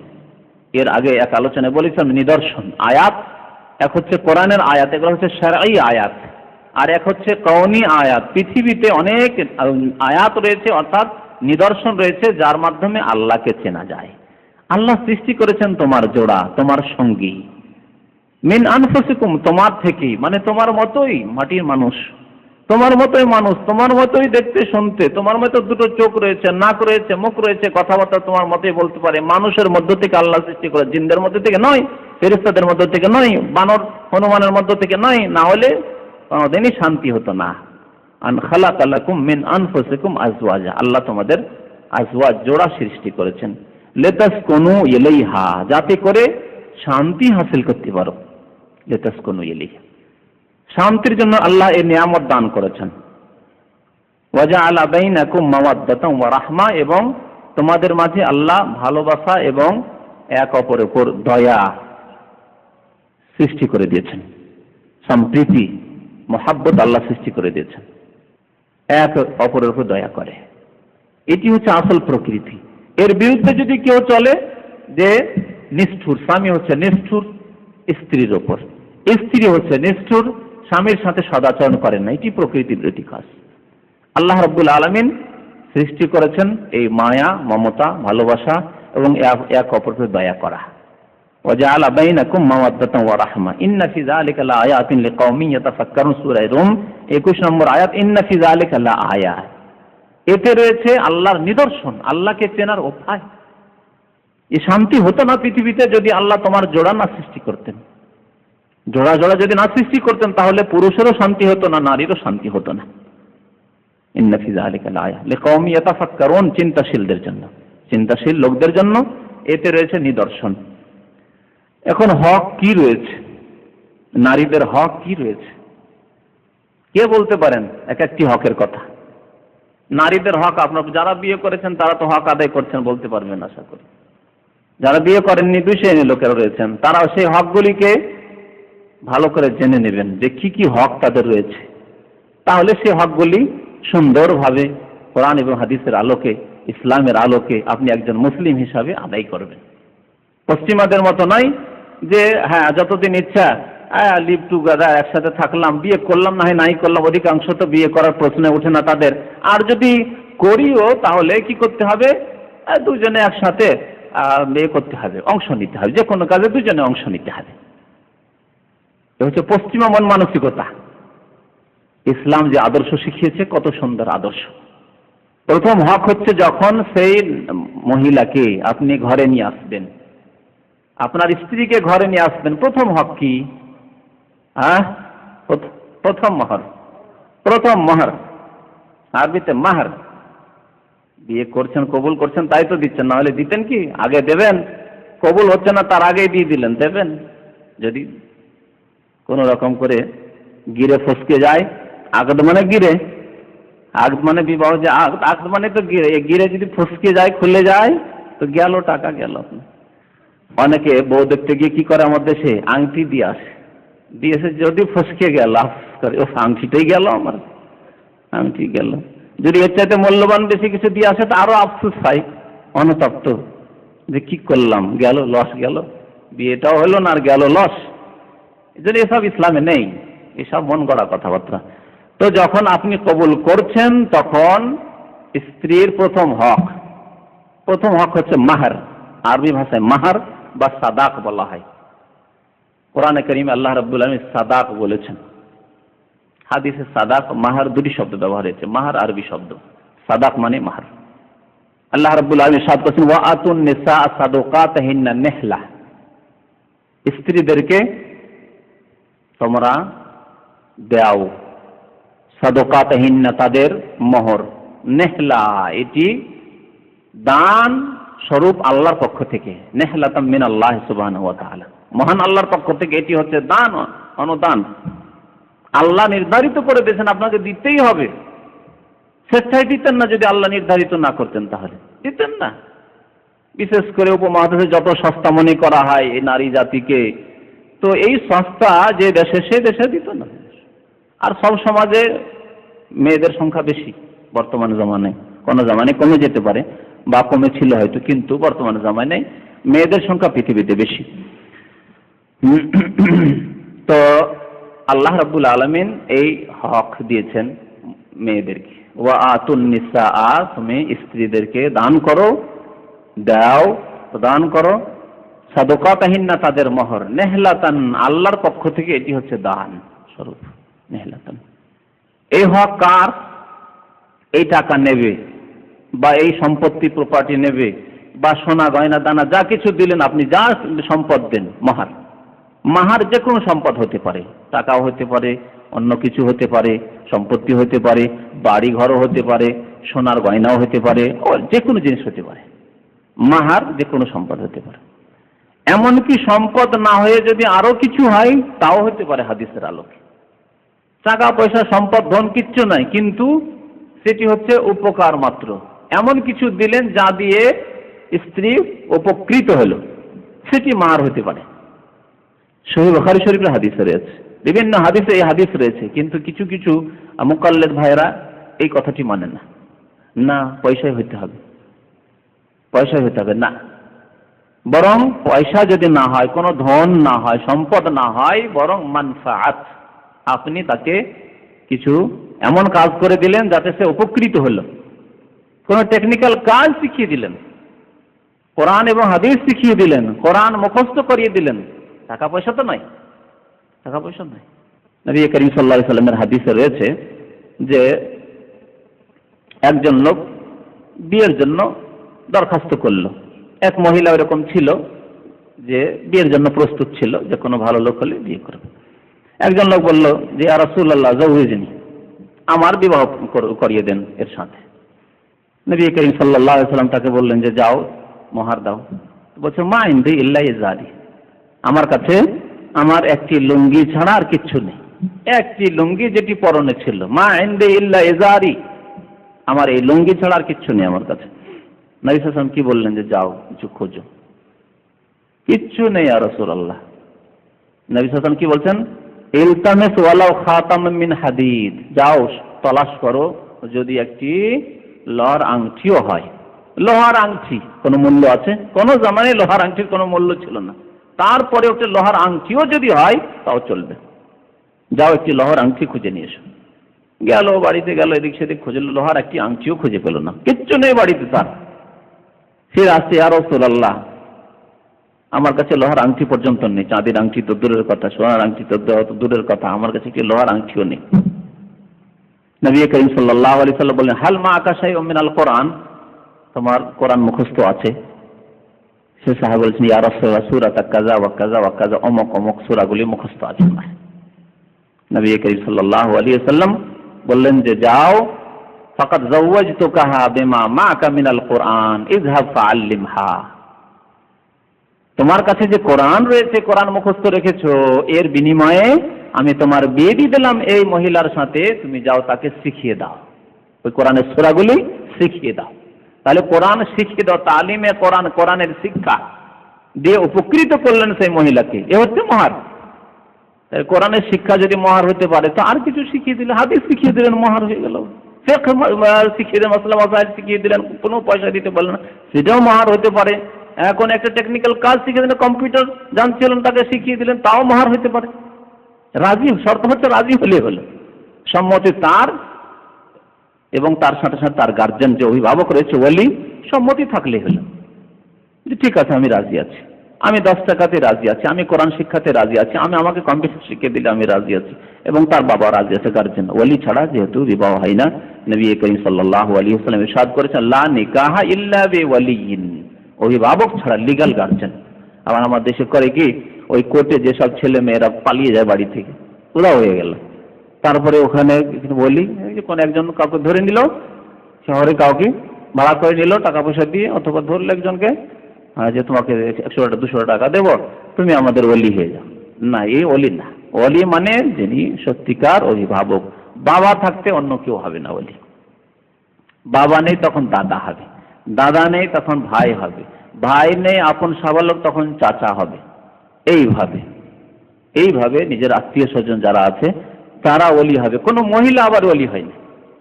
[SPEAKER 1] এর আগে এক আলোচনায় বলেছিলাম নিদর্শন আয়াত, এক হচ্ছে কোরআনের আয়াত, এগুলো হচ্ছে শারঈ আয়াত, আর এক হচ্ছে কওনি আয়াত। পৃথিবীতে অনেক আয়াত রয়েছে, অর্থাৎ নিদর্শন রয়েছে যার মাধ্যমে আল্লাহকে চেনা যায়। আল্লাহ সৃষ্টি করেছেন তোমার জোড়া, তোমার সঙ্গী, মিন আনফুসিকুম, তোমার থেকেই, মানে তোমার মতোই মাটির মানুষ, তোমার মতোই মানুষ, তোমার মতোই দেখতে শুনতে, তোমার মতো দুটো চোখ রয়েছে, নাক রয়েছে, মুখ রয়েছে, কথাবার্তা তোমার মতোই বলতে পারে। মানুষের মধ্য থেকে আল্লাহ সৃষ্টি করে, জিনদের মধ্য থেকে নয়, ফেরেশতাদের মধ্য থেকে নয়, বানর হনুমানের মধ্য থেকে নয়, না হলে কোনোদিনই শান্তি হতো না। আন খালাকা লাকুম মিন আনফুসিকুম আজওয়াজা, আল্লাহ তোমাদের আজওয়াজ জোড়া সৃষ্টি করেছেন, লিতাসকুনু ইলাইহা, যাতে করে শান্তি হাসিল করতে পারো। লিতাসকুনু ইলাইহা, শান্তির জন্য আল্লাহ এই নিয়ামত দান করেছেন। ওয়া জাআলা বাইনাকুম মাওয়াদ্দাতান ওয়া রাহমা, এবং তোমাদের মাঝে আল্লাহ ভালোবাসা এবং এক অপরের উপর দয়া সৃষ্টি করে দিয়েছেন, সম্প্রীতি মহাব্বত আল্লাহ সৃষ্টি করে দিয়েছেন, এক অপরের উপর দয়া করে। এটি হচ্ছে আসল প্রকৃতি। এর বিরুদ্ধে যদি কেউ চলে, যে নিষ্ঠুর, স্বামী হচ্ছে নিষ্ঠুর স্ত্রীর ওপর, স্ত্রী হচ্ছে নিষ্ঠুর স্বামীর সাথে সদাচরণ করেন না, এটি প্রকৃতি বিরোধী কাজ। আল্লাহ রাব্বুল আলামিন সৃষ্টি করেছেন এই মায়া, মমতা, ভালোবাসা এবং এক অপরকে দয়া করা। ওয়াজআলা বাইনাকুম মাওয়াদ্দাতান ওয়া রাহমা ইন্না ফি যালিকা লাআয়াতিন লিকাওমিন ইয়াতাফাক্কারুন, সূরা রুম 21 নম্বর আয়াত। ইন্না ফি যালিকা লাআয়াত, এতে রয়েছে আল্লাহর নিদর্শন, আল্লাহকে চেনার উপায়। এই শান্তি হতো না পৃথিবীতে যদি আল্লাহ তোমার জোড়া না সৃষ্টি করতেন। জোড়া জোড়া যদি না সৃষ্টি করতেন তাহলে পুরুষেরও শান্তি হতো না, নারীরও শান্তি হতো না। ইন্না ফি যালিকা লাআয়া লিকাওমি ইয়াতাফাক্কারুন, চিন্তাশীলদের জন্য, চিন্তাশীল লোকদের জন্য এতে রয়েছে নিদর্শন। এখন হক কি রয়েছে, নারীদের হক কি রয়েছে, কে বলতে পারেন এক একটি হকের কথা? নারীদের হক, আপনার যারা বিয়ে করেছেন তারা তো হক আদায় করছেন, বলতে পারবেন আশা করি। যারা বিয়ে করেননি, দুই শ্রেণীর লোকেরা রয়েছেন, তারাও সেই হকগুলিকে ভালো করে জেনে নেবেন যে কি কি হক তাদের রয়েছে। তাহলে সেই হকগুলি সুন্দরভাবে কোরআন এবং হাদিসের আলোকে, ইসলামের আলোকে আপনি একজন মুসলিম হিসাবে আদায় করবেন। পশ্চিমাদের মতো নয় যে হ্যাঁ যতদিন ইচ্ছা লিভ টুগেদার, একসাথে থাকলাম, বিয়ে করলাম না হয় নাই করলাম, অধিকাংশ তো বিয়ে করার প্রশ্নে ওঠে না তাদের। আর যদি করিও তাহলে কি করতে হবে, দুজনে একসাথে বিয়ে করতে হবে, অংশ নিতে হবে, যে কোনো কাজে দুজনে অংশ নিতে হবে। এ হচ্ছে পশ্চিমা মন মানসিকতা। ইসলাম যে আদর্শ শিখিয়েছে কত সুন্দর আদর্শ। প্রথম হক হচ্ছে যখন সেই মহিলাকে আপনি ঘরে নিয়ে আসবেন, আপনার স্ত্রীকে ঘরে নিয়ে আসবেন, প্রথম হক কি? প্রথম মোহর, প্রথম মোহর, আরবিতে মাহর। বিয়ে করছেন, কবুল করছেন, তাই তো দিচ্ছেন, না হলে দিতেন কি? আগে দেবেন। কবুল হচ্ছে না তার আগেই দিয়ে দিলেন, দেবেন। যদি কোন রকম করে গিরে ফসকে যায়, আগদ মানে গিরে, আগদ মানে বিবাহ, যে আগদ মানে তো গিরে, গিরে যদি ফসকে যায়, খুলে যায়, তো গেল, টাকা গেল। অনেকে বউ দেখতে গিয়ে কি করে আমাদের দেশে, আংটি দিয়ে আসে, দিয়েছে, যদি ফসকে গেল ও আংটিটাই গেল, আমার আংটি গেল। যদি এর চাইতে মূল্যবান বেশি কিছু দিয়ে আসে তো আরো আফসোস পাই, অনুতপ্ত, যে কি করলাম, গেল, লস গেল, বিয়েটাও হলো না আর গেল লস। যদি এসব ইসলামে নেই, এসব মন গড়া কথাবার্তা। তো যখন আপনি কবুল করছেন তখন স্ত্রীর প্রথম হক হচ্ছে মাহর। আরবি ভাষায় মাহর বা সাদাক বলা হয়। কোরআনে কারীমে আল্লাহ রাব্বুল আলামিন সাদাক বলেছেন। হাদিসে সাদাক মাহর দুটি শব্দ ব্যবহার হয়েছে। মাহর আরবি শব্দ, সাদাক মানে মাহর। আল্লাহ রাব্বুল আলামিন সাদ করেছেন ওয়া আতুন নিসা সাদাকাতিহিন্না নিহলা, স্ত্রীদেরকে তোমরা দাও সাদাকাতিহিন্না, তাদের মোহর, নেহলা এটি দান স্বরূপ আল্লাহর পক্ষ থেকে, নেহলাতাম মিনাল্লাহ সুবহানাহু ওয়া তাআলা, মহান আল্লাহর পক্ষ থেকে এটি হচ্ছে দান, অনুদান। আল্লাহ নির্ধারিত করে দিয়েছেন আপনাকে দিতেই হবে। স্বেচ্ছায় দিতেন না, যদি আল্লাহ নির্ধারিত না করতেন তাহলে দিতেন না। বিশেষ করে উপমহাদেশে যত সস্তা মনে করা হয় এই নারী জাতিকে, তো এই সস্তা যে দেশে সে দেশে দিত না। আর সব সমাজে মেয়েদের সংখ্যা বেশি বর্তমান জামানায়, কোন জামানায় কমে যেতে পারে বা কমে ছিল হয়তো, কিন্তু বর্তমান জামানায় মেয়েদের সংখ্যা পৃথিবীতে বেশি। তো আল্লাহ রাব্বুল আলামিন এই হক দিয়েছেন মেয়েদেরকে, ওয়া আতুন নিসা, তুমি স্ত্রীদেরকে দান করো, দাও, দান করো, সাদাকাতিহিন্না, তাদের মোহর, নেহলাতান, আল্লাহর পক্ষ থেকে এটি হচ্ছে দান স্বরূপ, নেহলাতান। এই হক কার? এই টাকা নেবে বা এই সম্পত্তি প্রপার্টি নেবে বা সোনা গয়না দানা যা কিছু দিলেন আপনি, যা সম্পদ দেন, মাহার। মাহার যে কোনো সম্পদ হতে পারে, টাকাও হতে পারে, অন্য কিছু হতে পারে, সম্পত্তি হতে পারে, বাড়ি ঘরও হতে পারে, সোনার গয়নাও হতে পারে, যে কোনো জিনিস হতে পারে। মাহার যে কোনো সম্পদ হতে পারে। এমনকি সম্পদ না হয়ে যদি আরো কিছু হয় তাও হতে পারে হাদিসের আলোকে। টাকা পয়সা সম্পদ ধন কিচ্ছু নাই, কিন্তু সেটি হচ্ছে উপকার মাত্র। এমন কিছু দিলেন যা দিয়ে স্ত্রী উপকৃত হলো, সেটি মাহার হতে পারে। সহিহ বুখারী শরীফের হাদিসে রয়েছে, বিভিন্ন হাদিসে এই হাদিস রয়েছে, কিন্তু কিছু কিছু মুকাল্লিদ ভাইরা এই কথাটি মানে না, না পয়সায় হইতে হবে, পয়সায় হইতে হবে না। বরং পয়সা যদি না হয়, কোনো ধন না হয়, সম্পদ না হয়, বরং মানফাআত, আপনি তাকে কিছু এমন কাজ করে দিলেন যাতে সে উপকৃত হলো, কোনো টেকনিক্যাল কাজ শিখিয়ে দিলেন, কোরআন এবং হাদিস শিখিয়ে দিলেন, কোরআন মুখস্থ করিয়ে দিলেন। টাকা পয়সা তো নয়, টাকা পয়সা নয়। নবী করিম সাল্লাল্লাহু আলাইহি ওয়াসাল্লামের হাদিসে রয়েছে যে একজন লোক বিয়ের জন্য দরখাস্ত করলো। এক মহিলা এরকম ছিল যে বিয়ের জন্য প্রস্তুত ছিল, যে কোনো ভালো লোক হলে বিয়ে করবে। একজন লোক বলল যে ইয়া রাসূলুল্লাহ জাওজিনি, আমার বিবাহ করিয়ে দেন এর সাথে। নবী করিম সাল্লাল্লাহু আলাইহি ওয়াসাল্লাম তাকে বললেন যে যাও মোহর দাও। বলছে মা ইনদি ইল্লা ইজারি, আমার কাছে আমার একটি লুঙ্গি ছাড়া আর কিচ্ছু নেই, একটি লুঙ্গি যেটি পরনে ছিল, মা ইনদি ইল্লা ইজারি, আমার এই লুঙ্গি ছাড়া আর কিচ্ছু নেই আমার কাছে। নবী সাল্লাল্লাহু আলাইহি ওয়াসাল্লাম কি বললেন যে যাও কিছু খোঁজো। কিচ্ছু নেই ইয়া রাসূলুল্লাহ। নবী সাল্লাল্লাহু আলাইহি ওয়াসাল্লাম কি বলছেন, ইলতামিস ওয়ালাউ খাতাম মিন হাদিদ, যাও তলাশ করো যদি একটি লোহার আংটিও হয়। লোহার আংটি কোনো মূল্য আছে? কোন জামানায় লোহার আংটির কোনো মূল্য ছিল না, তারপরে একটা লোহার আংটিও যদি হয় তাও চলবে। যাও একটি লোহার আংটি খুঁজে নিয়ে এসো। গেল বাড়িতে, গেল এদিক সেদিক খুঁজল, লোহার একটি আংটিও খুঁজে পেল না, কিচ্ছু নেই বাড়িতে তার। ফির আসছে ইয়া রাসূলুল্লাহ, আমার কাছে লোহার আংটি পর্যন্ত নেই, চাঁদের আংটি তো দূরের কথা, সোনার আংটি তো দূরের কথা, আমার কাছে কি লোহার আংটিও নেই। নবী করিম সাল্লাল্লাহু আলাইহি ওয়াসাল্লাম বললেন হাল মাআকা শাইউম মিনাল কোরআন, তোমার কোরআন মুখস্থ আছে? সে সাহাবী বলছেন ইয়া রাসূলুল্লাহ সূরাতা কাযা ওয়া কাযা ওয়া কাযা, অমুক অমুক সূরাগুলি মুখস্থ আছে আমার। নবী করিম সাল্লাল্লাহু আলাইহি ওয়াসাল্লাম বললেন যে যাও ফাকাদ যাওয়াজতুকাহা বিমা মাআকা মিনাল কোরআন ইযহাব ফাআল্লিমহা, তোমার কাছে যে কোরআন রয়েছে, কোরআন মুখস্থ রেখেছো, এর বিনিময়ে আমি তোমার বিয়ে দিয়ে দিলাম এই মহিলার সাথে, তুমি যাও তাকে শিখিয়ে দাও, ওই কোরআনের সূরাগুলি শিখিয়ে দাও। তাহলে কোরআন শিখিয়ে দাও, তালিমে কোরআন, কোরআনের শিক্ষা দিয়ে উপকৃত করলেন সেই মহিলাকে, এ হচ্ছে মহার। কোরআনের শিক্ষা যদি মহার হতে পারে তো আর কিছু শিখিয়ে দিলে, হাদিস শিখিয়ে দিলেন, মহার হয়ে গেল। ফিকহ শিখিয়ে দিলেন, মাসআলা মাসাইল শিখিয়ে দিলেন, কোনো পয়সা দিতে পারলেন না, সেটাও মহার হতে পারে। এখন একটা টেকনিক্যাল কাজ শিখিয়ে দিলেন, কম্পিউটার জানছিলেন তাকে শিখিয়ে দিলেন, তাও মহার হতে পারে। রাজি, শর্ত হচ্ছে রাজি হলে হলো, সম্মতি তার এবং তার সাথে সাথে তার গার্জেন যে অভিভাবক রয়েছে ওলি, সম্মতি থাকলে হলো যে ঠিক আছে আমি রাজি আছি, আমি 10 টাকাতে রাজি আছি, আমি কোরআন শিক্ষাতে রাজি আছি, আমি আমাকে কম্পিউটার শিখিয়ে দিলে আমি রাজি আছি, এবং তার বাবা রাজি আছে, গার্জেন। ওলি ছাড়া যেহেতু বিবাহ হয় না, নবী করিম সাল্লাল্লাহু আলাইহি ওয়াসাল্লাম ইরশাদ করেছেন লা নিকাহা ইল্লা বিওয়ালিয়িন, অভিভাবক ছাড়া, লিগ্যাল গার্জেন। আবার আমার দেশে করে কি, ওই কোর্টে যেসব ছেলে মেয়েরা পালিয়ে যায় বাড়ি থেকে, ওরা হয়ে গেল, তারপরে ওখানে বলি কোন একজন কাউকে ধরে নিল, শহরে কাউকে ভাড়া করে নিল টাকা পয়সা দিয়ে, অথবা ধরলো একজনকে যে তোমাকে 100-200 টাকা দেবো, তুমি আমাদের ওলি হয়ে যাও। না, এই ওলি না। ওলি মানে যিনি সত্যিকার অভিভাবক। বাবা থাকতে অন্য কেউ হবে না ওলি। বাবা নেই তখন দাদা হবে, দাদা নেই তখন ভাই হবে, ভাই নেই আপন সাবালক তখন চাচা হবে। এইভাবে নিজের আত্মীয় স্বজন যারা আছে তারা ওলি হবে। কোনো মহিলা আবার ওলি হয় না,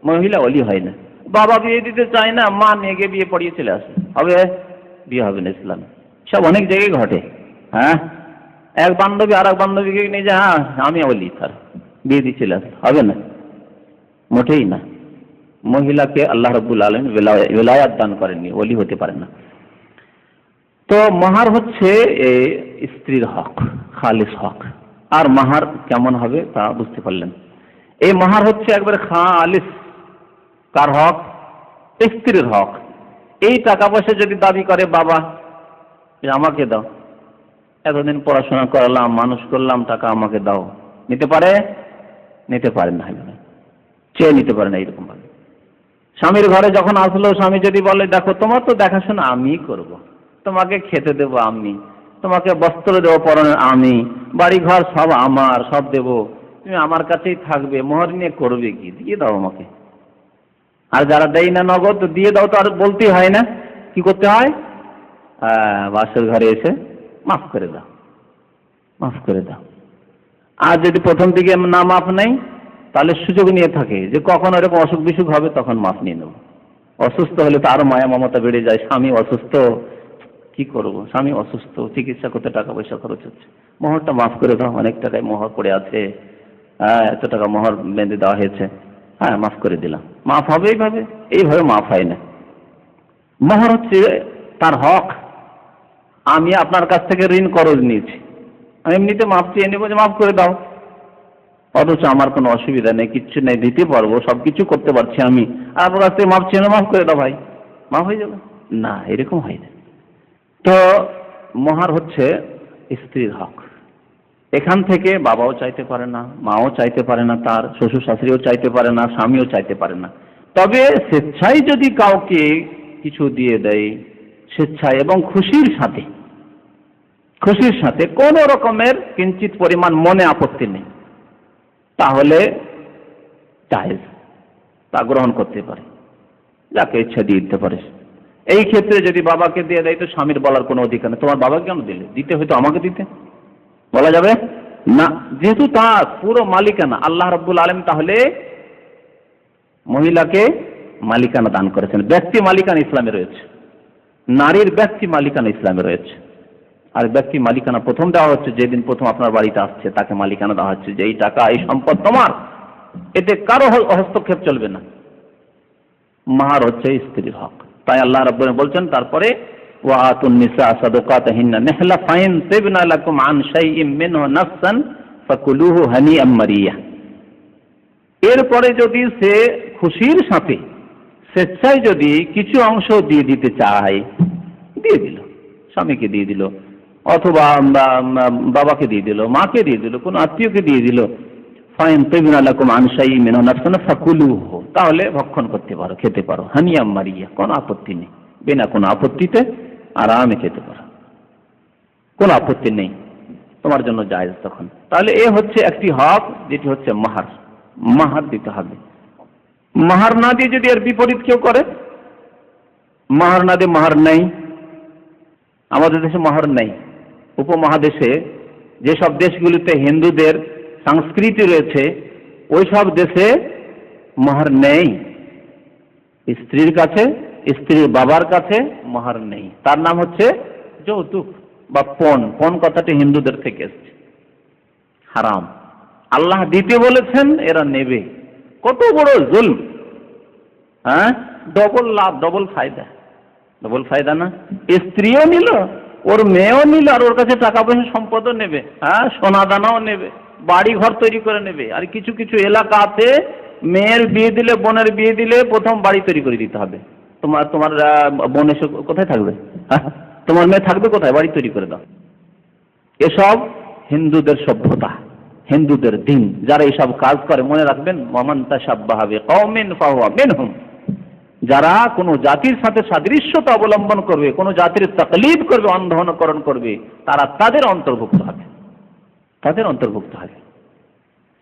[SPEAKER 1] মহিলা ওলি হয় না। বাবা বিয়ে দিতে চায় না, মা মেয়েকে বিয়ে পড়িয়ে চলে আসে, হবে? বিয়ে হবে না ইসলামে। সব অনেক জায়গায় ঘটে। হ্যাঁ, এক বান্ধবী আর এক বান্ধবীকে নিয়ে যায়, হ্যাঁ আমি ওলি, তার বিয়ে দিয়ে চলে আসে, হবে না, মোটেই না। মহিলাকে আল্লাহ রাব্বুল আলামিন ওলায়াত দান করেননি, ওলি হতে পারে না। তো মাহার হচ্ছে স্ত্রীর হক, খালিস হক। আর মাহার কেমন হবে তা বুঝতে পারলেন। এই মাহার হচ্ছে একবারে খালিস, কার হক? স্ত্রীর হক। এই টাকা পয়সা যদি দাবি করে বাবা আমাকে দাও, এতদিন পড়াশোনা করালাম, মানুষ করলাম, টাকা আমাকে দাও, নিতে পারে? নিতে পারে না, চেয়ে নিতে পারে না। এইরকম ভাবে স্বামীর ঘরে যখন আসলো, স্বামী যদি বলে দেখো তোমার তো দেখাশোনা আমি করব, তোমাকে খেতে দেবো আমি, তোমাকে বস্ত্র দেবো পরনে আমি, বাড়ি ঘর সব আমার, সব দেবো, তুমি আমার কাছেই থাকবে, মোহর নিয়ে করবে কি? দিয়ে দাও আমাকে। আর যারা দেয় না নগদ, দিয়ে দাও তো আর বলতেই হয় না, কি করতে হয়? বাসের ঘরে এসে মাফ করে দাও, মাফ করে দাও। আর যদি প্রথম দিকে না মাফ নেই, তাহলে সুযোগ নিয়ে থাকে যে কখন এরকম অসুখ বিসুখ হবে তখন মাফ নিয়ে নেব। অসুস্থ হলে তো আরো মায়া মমতা বেড়ে যায়। স্বামী অসুস্থ, কি করব, স্বামী অসুস্থ, চিকিৎসা করতে টাকা পয়সা খরচ হচ্ছে, মোহরটা মাফ করে দাও, অনেক টাকায় মোহর পড়ে আছে, এত টাকা মোহর বেঁধে দেওয়া হয়েছে, হ্যাঁ মাফ করে দিলাম। মাফ হবে এইভাবে? এইভাবে মাফ হয় না। মোহর হচ্ছে তার হক। আমি আপনার কাছ থেকে ঋণ করজ নিয়েছি, আমি এমনিতে মাফ চেয়ে নেবো যে মাফ করে দাও, অথচ আমার কোনো অসুবিধা নেই, কিচ্ছু নেই, দিতে পারবো, সবকিছু করতে পারছি আমি, আর আপনার কাছ থেকে মাফ চেয়ে মাফ করে দাও ভাই, মাফ হয়ে যাবে না, এরকম হয় না। তো মহার হচ্ছে স্ত্রীর হক। এখান থেকে বাবাও চাইতে পারে না, মাও চাইতে পারে না, তার শ্বশুর শাশুড়িও চাইতে পারে না, স্বামীও চাইতে পারে না। তবে স্বেচ্ছায় যদি কাউকে কিছু দিয়ে দেয়, স্বেচ্ছায় এবং খুশির সাথে কোন রকমের কিঞ্চিত পরিমাণ মনে আপত্তি নেই, তাহলে জায়েজ, তা গ্রহণ করতে পারে, যাকে ইচ্ছা দিয়ে দিতে পারে। এই ক্ষেত্রে যদি বাবাকে দিয়ে দেয় তো স্বামীর বলার কোনো অধিকার নেই, তোমার বাবাকে কেন দিলে, দিতে হয়তো আমাকে দিতে, বলা যাবে না, যেহেতু তার পুরো মালিকানা আল্লাহ রাব্বুল আলামিন, তাহলে মহিলাকে মালিকানা দান করেছেন। ব্যক্তি মালিকানা ইসলামে রয়েছে, নারীর ব্যক্তি মালিকানা ইসলামে রয়েছে। আর ব্যক্তি মালিকানা প্রথম দেওয়া হচ্ছে যেদিন প্রথম আপনার বাড়িতে আসছে, তাকে মালিকানা দেওয়া হচ্ছে যে এই টাকা, এই সম্পদ তোমার, এতে কারো হস্তক্ষেপ চলবে না। মাহার হচ্ছে স্ত্রীর হক। তাই আল্লাহ রাব্বুল আলামিন বলছেন তারপরে, ওয়া আতুন নিসা সাদাকাতিহিন্না নিহলা ফাইন তিবনা লাকুম আন শাইইম মিনহু নাফসান ফাকুলুহু হানিআম মারিয়া। এরপরে যদি সে খুশির সাথে স্বেচ্ছায় যদি কিছু অংশ দিয়ে দিতে চায়, দিয়ে দিল, স্বামীকে দিয়ে দিল, অথবা বাবাকে দিয়ে দিল, মাকে দিয়ে দিল, কোন আত্মীয়কে দিয়ে দিল, ফাইন তিবনা লাকুম আন শাইইম মিনহু নাফসান ফাকুলুহু, তাহলে ভক্ষণ করতে পারো, খেতে পারো, হানিয়াম মারিয়া, কোনো আপত্তি নেই, বিনা কোনো আপত্তিতে আরামে খেতে পারো, কোনো আপত্তি নেই, তোমার জন্য জায়েজ তখন। তাহলে এ হচ্ছে একটি হক, যেটি হচ্ছে মাহার। মাহার দিতে হবে। মাহার না দিয়ে যদি এর বিপরীত কেউ করে, মাহার না দিয়ে, মাহার নেই, আমাদের দেশে মাহার নেই, উপমহাদেশে যেসব দেশগুলিতে হিন্দুদের সংস্কৃতি রয়েছে ওই সব দেশে মাহার নেই। স্ত্রীর কাছে, স্ত্রীর বাবার কাছে মাহার নেই, তার নাম হচ্ছে যৌতুক বা পণ। পণ কথাটি হিন্দুদের থেকে এসেছে, হারাম। আল্লাহ দিতে বলেছেন, এরা নেবে, কত বড় জুলম। হ্যাঁ, ডবল লাভ, ডবল ফায়দা না? স্ত্রীও নিল, ওর মেয়েও নিল, আর ওর কাছে টাকা পয়সা সম্পদও নেবে, হ্যাঁ, সোনা দানাও নেবে, বাড়ি ঘর তৈরি করে নেবে। আর কিছু কিছু এলাকা আছে, মেয়ের বিয়ে দিলে, বোনের বিয়ে দিলে প্রথম বাড়ি তৈরি করে দিতে হবে। তোমার বোন এসে কোথায় থাকবে? তোমার মেয়ে থাকবে কোথায়? বাড়ি তৈরি করে দাও। এসব হিন্দুদের সভ্যতা, হিন্দুদের দিন। যারা এইসব কাজ করে, মনে রাখবেন, ওয়ামান তাশাব্বাহা বিকওমিন ফাহুয়া মিনহুম। যারা কোনো জাতির সাথে সাদৃশ্যতা অবলম্বন করবে, কোনো জাতির তাকলিদ করবে, অন্ধ অনুকরণ করবে, তারা তাদের অন্তর্ভুক্ত হবে, তাদের অন্তর্ভুক্ত হবে।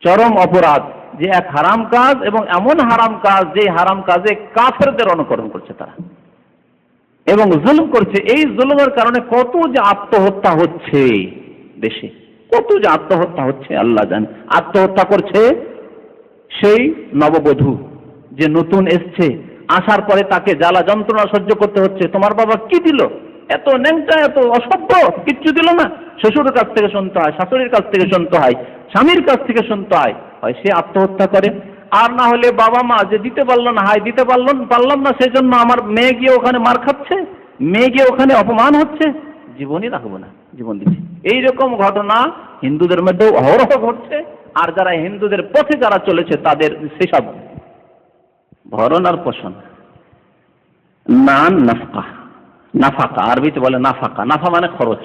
[SPEAKER 1] চরম অপরাধ যে এক হারাম কাজ, এবং এমন হারাম কাজ যে হারাম কাজে কাফেরদের অনুকরণ করছে তারা, এবং জুলুম করছে। এই জুলুমের কারণে কত যে আত্মহত্যা হচ্ছে দেশে, কত যে আত্মহত্যা হচ্ছে আল্লাহ জানে। আত্মহত্যা করছে সেই নববধূ যে নতুন এসছে, আসার পরে তাকে জ্বালা যন্ত্রণা সহ্য করতে হচ্ছে। তোমার বাবা কি দিল? এত ন্যাংটা, এত অসভ্য, কিচ্ছু দিল না। শ্বশুরের কাছ থেকে শুনতে হয়, শাশুড়ির কাছ থেকে শুনতে হয়, স্বামীর কাছ থেকে শুনতে হয়, সে আত্মহত্যা করে। আর না হলে বাবা মা যে দিতে পারলো না, দিতে পারলাম না, সেই জন্য আমার মেয়ে গিয়ে ওখানে মার খাচ্ছে, মেয়ে গিয়ে ওখানে অপমান হচ্ছে, জীবনই রাখবো না, জীবন দিচ্ছি। এইরকম ঘটনা হিন্দুদের মধ্যেও অহরহ ঘটছে। আর যারা হিন্দুদের পথে যারা চলেছে, তাদের সেসব ভরণ আর পোষণ, নান নাফকা, নাফাকা, আরবিতে বলে নাফাকা, নাফা মানে খরচ,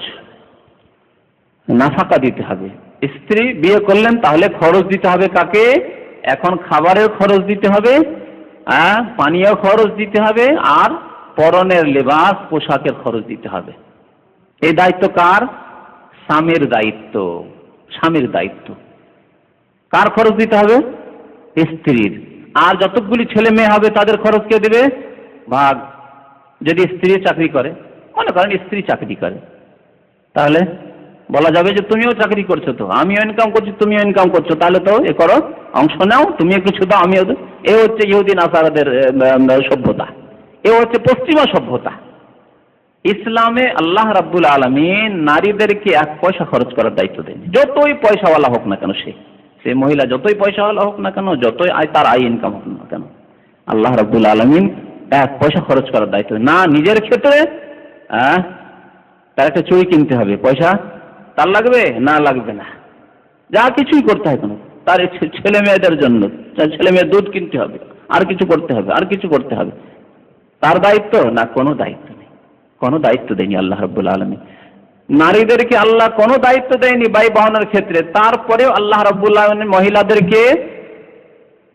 [SPEAKER 1] নাফাকা দিতে হবে। স্ত্রী বিয়ে করলেন, তাহলে খরচ দিতে হবে কাকে? এখন খাবারের খরচ দিতে হবে, পানীয় খরচ দিতে হবে, আর পরনের লেবাস, পোশাকের খরচ দিতে হবে। এই দায়িত্ব কার? স্বামীর দায়িত্ব, স্বামীর দায়িত্ব। কার খরচ দিতে হবে? স্ত্রীর। আর যতগুলি ছেলে মেয়ে হবে তাদের খরচ কে দেবে? ভাগ। যদি স্ত্রী চাকরি করে, মনে করেন স্ত্রী চাকরি করে, তাহলে বলা যাবে যে তুমিও চাকরি করছো, তো আমিও ইনকাম করছি, তুমিও ইনকাম করছো, তাহলে তো এ করো, অংশ নাও, তুমিও কিছু দাও, আমিও। এ হচ্ছে ইহুদি নাসারাদের সভ্যতা, এ হচ্ছে পশ্চিমা সভ্যতা। ইসলামে আল্লাহ রাব্বুল আলামিন নারীদেরকে এক পয়সা খরচ করার দায়িত্ব দেয়নি। যতই পয়সাওয়ালা হোক না কেন, সে মহিলা যতই পয়সাওয়ালা হোক না কেন, যতই তার আয় ইনকাম হোক না কেন, আল্লাহ রাব্বুল আলামিন এক পয়সা খরচ করার দায়িত্ব না। নিজের ক্ষেত্রে তার একটা চুড়ি কিনতে হবে, পয়সা তার লাগবে না? লাগবে না। যা কিছুই করতে হয় কেন, তার ছেলে মেয়েদের জন্য, ছেলে মেয়ের দুধ কিনতে হবে, আর কিছু করতে হবে, আর কিছু করতে হবে, তার দায়িত্ব না? কোনো দায়িত্ব নেই, কোনো দায়িত্ব দেয়নি আল্লাহ রাব্বুল আলামিন। নারীদেরকে আল্লাহ কোনো দায়িত্ব দেয়নি ব্যয় বহনের ক্ষেত্রে, তারপরেও আল্লাহ রাব্বুল আলামিন মহিলাদেরকে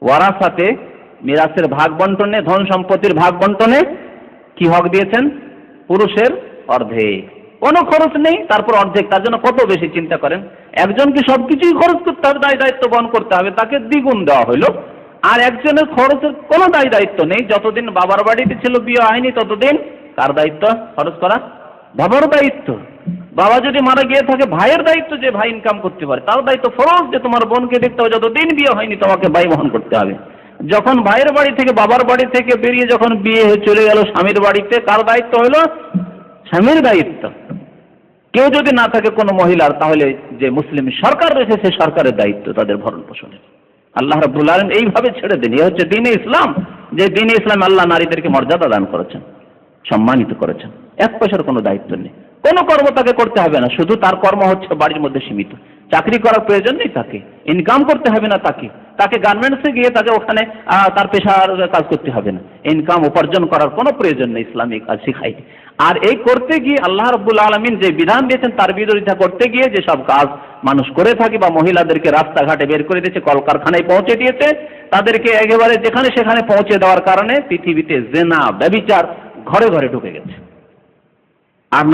[SPEAKER 1] ওয়ারাসাতে, মিরাসের ভাগ বন্টনে, ধন সম্পত্তির ভাগ বন্টনে কি হক দিয়েছেন? পুরুষের অর্ধেক। কোনো খরচ নেই, তারপর অর্ধেক। তার জন্য কত বেশি চিন্তা করেন। একজনকে সবকিছুই খরচ করতে হবে, দায় দায়িত্ব বহন করতে হবে, তাকে দ্বিগুণ দেওয়া হলো। আর একজনের খরচের কোনো দায় দায়িত্ব নেই, যতদিন বাবার বাড়িতে ছিল, বিয়ে হয়নি, ততদিন কার দায়িত্ব? খরচ করা বাবার দায়িত্ব। বাবা যদি মারা গিয়ে থাকে, ভাইয়ের দায়িত্ব যে ভাই ইনকাম করতে পারে, তার দায়িত্ব ফরজ যে তোমার বোনকে দেখতে হবে, যতদিন বিয়ে হয়নি তোমাকে ব্যয় বহন করতে হবে। যখন ভাইয়ের বাড়ি থেকে, বাবার বাড়ি থেকে বেরিয়ে যখন বিয়ে হয়ে চলে গেল স্বামীর বাড়িতে, কার দায়িত্ব হলো? স্বামীর দায়িত্ব। কেউ যদি না থাকে কোনো মহিলার, তাহলে যে মুসলিম সরকার রয়েছে সেই সরকারের দায়িত্ব তাদের ভরণ পোষণের। আল্লাহ রাব্বুল আলামিন এইভাবে ছেড়ে দেন। এই হচ্ছে দ্বীন-ই ইসলাম, যে দ্বীন-ই ইসলাম আল্লাহ নারীদেরকে মর্যাদা দান করেছেন, সম্মানিত করেছেন। এক পয়সার কোনো দায়িত্ব নেই, কোনো কর্ম তাকে করতে হবে না, শুধু তার কর্ম হচ্ছে বাড়ির মধ্যে সীমিত। চাকরি করার প্রয়োজন নেই তাকে, ইনকাম করতে হবে না তাকে গার্মেন্টসে গিয়ে তাকে ওখানে তার পেশার কাজ করতে হবে না, ইনকাম উপার্জন করার কোনো প্রয়োজন নেই, ইসলামিক কাজ শিখায়নি। আর এই করতে গিয়ে আল্লাহ রাব্বুল আলামিন যে বিধান দিয়েছেন, তার বিরোধিতা করতে গিয়ে যেসব কাজ মানুষ করে থাকে, বা মহিলাদেরকে রাস্তাঘাটে বের করে দিয়েছে, কলকারখানায় পৌঁছে দিয়েছে, তাদেরকে একেবারে যেখানে সেখানে পৌঁছে দেওয়ার কারণে পৃথিবীতে জিনা, ব্যভিচার ঘরে ঘরে ঢুকে গেছে। আর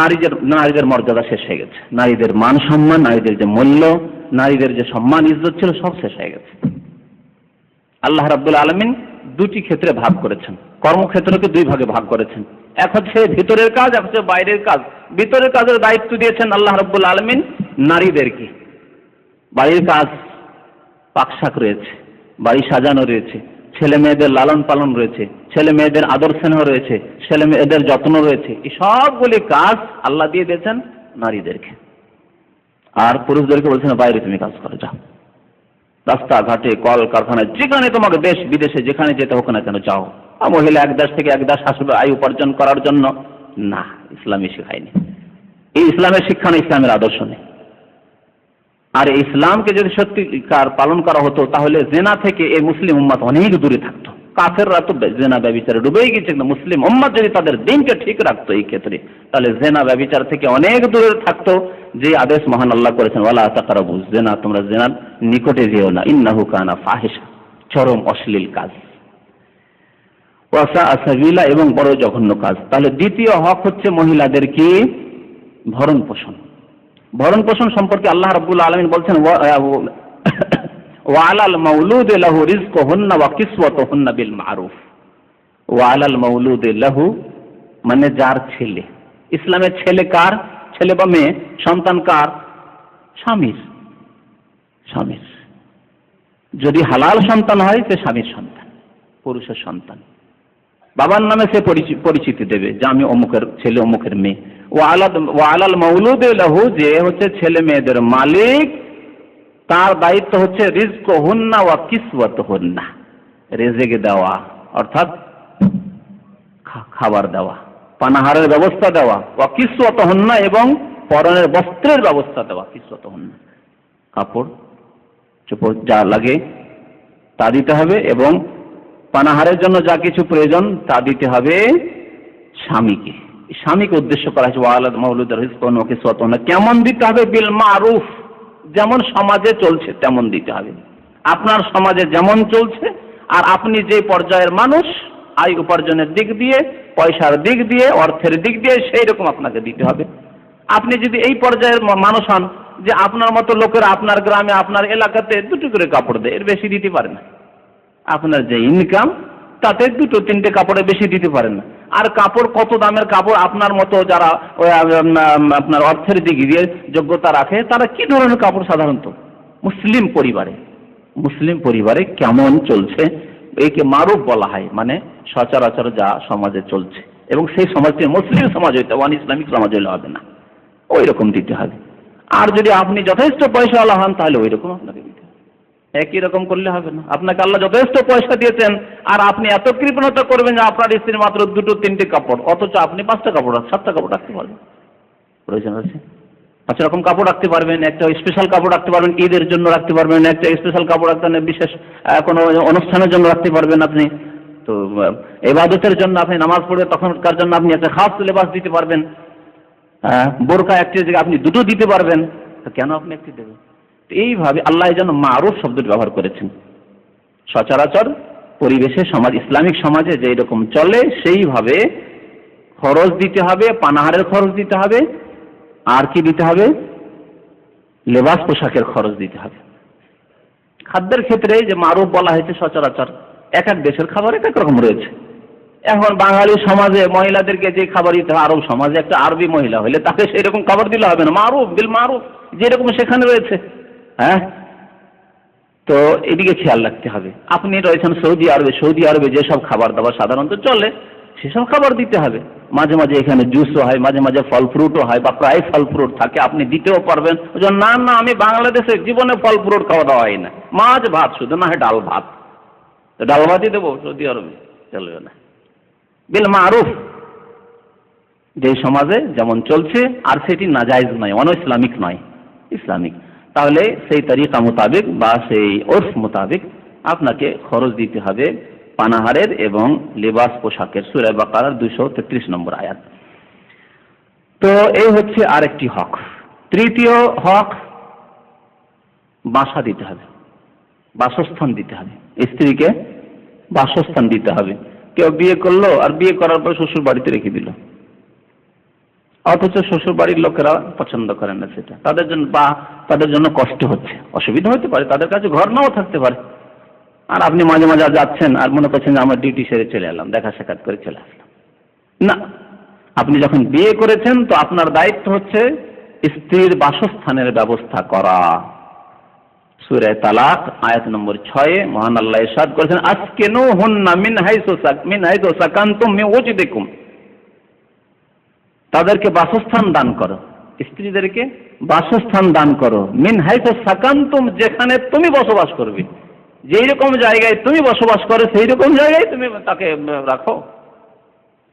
[SPEAKER 1] নারীদের মর্যাদা শেষ হয়ে গেছে, নারীদের মান সম্মান, নারীদের যে মূল্য, নারীদের যে সম্মান ইজ্জত ছিল, সব শেষ হয়ে গেছে। আল্লাহ রাব্বুল আলামিন দুটি ক্ষেত্রে ভাগ করেছেন, কর্মক্ষেত্রকে দুই ভাগে ভাগ করেছেন। এক হচ্ছে ভিতরের কাজ, এক হচ্ছে বাইরের কাজ। ভিতরের কাজের দায়িত্ব দিয়েছেন আল্লাহ রাব্বুল আলামিন নারীদেরকে। বাড়ির কাজ, পাকশাক রয়েছে, বাড়ি সাজানো রয়েছে, ছেলে মেয়েদের লালন পালন রয়েছে, ছেলে মেয়েদের আদর স্নেহ রয়েছে, ছেলে মেয়েদের যত্ন রয়েছে, এই সবগুলি কাজ আল্লাহ দিয়ে দিয়েছেন নারীদেরকে। আর পুরুষদেরকে বলছেন বাইরে তুমি কাজ করে যাও, রাস্তাঘাটে, কল কারখানায়, যেখানে তোমাকে দেশ বিদেশে যেখানে যেতে হোক না কেন যাও। মহিলা এক দেশ থেকে এক দেশ আসবে আয় উপার্জন করার জন্য না, ইসলামী শেখায়নি। এই ইসলামের শিক্ষা নেই, ইসলামের আদর্শ নেই। আর ইসলামকে যদি সত্যিকার পালন করা হতো, তাহলে জেনা থেকে এই মুসলিম উম্মত অনেক দূরে থাকতো। কাফেররা তো জেনা ব্যভিচারে ডুবেই গেছে, মুসলিম উম্মত যদি তাদের দিনকে ঠিক রাখতো এই ক্ষেত্রে, তাহলে জেনা ব্যভিচার থেকে অনেক দূরে থাকতো। যে আদেশ মহান আল্লাহ করেছেন, ওয়ালা তাকরাবু জিনা, তোমরা জিনার নিকটে যেও না, ইন্নাহু কানা ফাহিশা, চরম অশ্লীল কাজ, ওয়া সাআ সাবিলা, এবং বড় জঘন্য কাজ। তাহলে দ্বিতীয় হক হচ্ছে মহিলাদের কি? ভরণ পোষণ। ভরণ পোষণ সম্পর্কে আল্লাহ রাব্বুল আলামিন বলছেন, ওয়া আলাল মাউলুদি লাহু রিজকুহুন্না ওয়া কিসওয়াতুহুন্না বিল মারুফ। ওয়া আলাল মাউলুদি লাহু মানে যার ছেলে। ইসলামের ছেলে কার? ছেলে বা মেয়ে, সন্তান কার? স্বামীর। স্বামীর যদি হালাল সন্তান হয়, সে স্বামীর সন্তান, পুরুষের সন্তান। বাবার নামে সে পরিচিতি দেবে যে আমি অমুকের ছেলে, অমুকের মেয়ে। ওয়া আলাল মাউলুদি লাহু, যে হচ্ছে ছেলে মেয়েদের মালিক, তার দায়িত্ব হচ্ছে রিজকুহুন্না ওয়া কিসওয়াতুহুন্না, রিজিক দেওয়া, অর্থাৎ খাবার দেওয়া, পানাহারের ব্যবস্থা দেওয়া, ওয়া কিসওয়াতুহুন্না, এবং পরনের বস্ত্রের ব্যবস্থা দেওয়া। কিসওয়াতুহুন্না কাপড় চোপড় যা লাগে তা দিতে হবে, এবং পানাহারের জন্য যা কিছু প্রয়োজন তা দিতে হবে স্বামীকে। স্বামীকে উদ্দেশ্য করা হয়েছে ওয়া আলাল মাউলুদি রিজকুহুন্না ওয়া কিসওয়াতুহুন্না। কেমন দিতে হবে? বিল মারুফ, যেমন সমাজে চলছে তেমন দিতে হবে। আপনার সমাজে যেমন চলছে, আর আপনি যে পর্যায়ের মানুষ, আয় উপার্জনের দিক দিয়ে, পয়সার দিক দিয়ে, অর্থের দিক দিয়ে, সেই রকম আপনাকে দিতে হবে। আপনি যদি এই পর্যায়ের মানুষ হন যে আপনার মতো লোকেরা আপনার গ্রামে, আপনার এলাকাতে দুটো করে কাপড় দেয়, এর বেশি দিতে পারে না। আপনার যে ইনকাম, তাতে দুটো তিনটে কাপড়ে বেশি দিতে পারেন না। আর কাপড় কত দামের কাপড়, আপনার মতো যারা আপনার অর্থের দিক দিয়ে যোগ্যতা রাখে, তারা কি ধরনের কাপড় সাধারণত মুসলিম পরিবারে কেমন চলছে, একে মারুফ বলা হয়, মানে সচরাচর যা সমাজে চলছে, এবং সেই সমাজটি মুসলিম সমাজ হইতে, ওয়ান ইসলামিক সমাজ হইলে হবে না, ওই রকম দিতে হবে। আর যদি আপনি যথেষ্ট পয়সাওয়ালা হন, তাহলে ওই রকম আপনাকে দিতে হবে, একই রকম করলে হবে না। আপনাকে আল্লাহ যথেষ্ট পয়সা দিয়েছেন, আর আপনি এত কৃপণতা করবেন যে আপনার স্ত্রীর মাত্র দুটো তিনটে কাপড়, অথচ আপনি 5টা কাপড় 7টা কাপড় রাখতে পারবেন। প্রয়োজন আছে 5 রকম কাপড় রাখতে পারবেন, একটা স্পেশাল কাপড় রাখতে পারবেন, ঈদের জন্য রাখতে পারবেন, একটা স্পেশাল কাপড় রাখতে পারবেন, বিশেষ কোনো অনুষ্ঠানের জন্য রাখতে পারবেন আপনি, তো ইবাদতের জন্য আপনি নামাজ পড়বে তখনকার জন্য আপনি একটা খাস লেবাস দিতে পারবেন। বোরকা একটি জায়গায় আপনি দুটো দিতে পারবেন, তো কেন আপনি একটি দেবেন? এইভাবে আল্লাহ যেন মারুফ শব্দটি ব্যবহার করেছেন। সচরাচর পরিবেশে সমাজ, ইসলামিক সমাজে যে এরকম চলে সেইভাবে খরচ দিতে হবে, পানাহারের খরচ দিতে হবে, আর কি দিতে হবে? লেবাস পোশাকের খরচ দিতে হবে। খাদ্যের ক্ষেত্রে যে মারুফ বলা হয়েছে, সচরাচর এক এক দেশের খাবার এক এক রকম রয়েছে। এখন বাঙালি সমাজে মহিলাদেরকে যে খাবার দিতে হয়, আরব সমাজে একটা আরবি মহিলা হলে তাকে সেই রকম খাবার দিলে হবে না। মারুফ বিল মারুফ যেরকম সেখানে রয়েছে। হ্যাঁ, তো এদিকে খেয়াল রাখতে হবে। আপনি রয়েছেন সৌদি আরবে, সৌদি আরবে যেসব খাবার দাবার সাধারণত চলে সেসব খাবার দিতে হবে। মাঝে মাঝে এখানে জুসও হয়, মাঝে মাঝে ফল ফ্রুটও হয়, বা প্রায় ফল ফ্রুট থাকে, আপনি দিতেও পারবেন। না না, আমি বাংলাদেশে জীবনে ফল ফ্রুট খাওয়া দাওয়া হয় না, মাছ ভাত শুধু, না হয় ডাল ভাত, তো ডাল ভাতই দেবো সৌদি আরবে, চলবে না। বিল মারুফ যে সমাজে যেমন চলছে, আর সেটি নাজায়েজ নয়, অন ইসলামিক নয়, ইসলামিক। তাহলে সেই তরিকা মোতাবেক বা সেই ওরফ মোতাবেক আপনাকে খরচ দিতে হবে পানাহারের এবং লেবাস পোশাকের। সূরা বাকারার 233 নম্বর আয়াত। তো এই হচ্ছে আরেকটি হক। তৃতীয় হক, বাসা দিতে হবে, বাসস্থান দিতে হবে। স্ত্রীকে বাসস্থান দিতে হবে। কেউ বিয়ে করলো আর বিয়ে করার পর শ্বশুর বাড়িতে রেখে দিল, অথচ শ্বশুর বাড়ির লোকেরা পছন্দ করেন না সেটা, তাদের জন্য বা তাদের জন্য কষ্ট হচ্ছে, অসুবিধা হতে পারে, তাদের কাছে ঘর নাও থাকতে পারে। আর আপনি মাঝে মাঝে যাচ্ছেন আর মনে করছেন যে আমার ডিউটি সেরে চলে এলাম, দেখা সাক্ষাৎ করে চলে আসলাম। না, আপনি যখন বিয়ে করেছেন তো আপনার দায়িত্ব হচ্ছে স্ত্রীর বাসস্থানের ব্যবস্থা করা। সূরা তালাক আয়াত নম্বর 6 মহান আল্লাহ ইরশাদ করেছেন, আসকিনুহুন্না মিন হাইসু সাকানতুম মিন ওয়াজদিকুম, তাদেরকে বাসস্থান দান করো, স্ত্রীদেরকে বাসস্থান দান করো। মিন হাইসু সাকানতুম, যেখানে তুমি বসবাস করবে, যেই রকম জায়গায় তুমি বসবাস করো সেই রকম জায়গায় তুমি তাকে রাখো।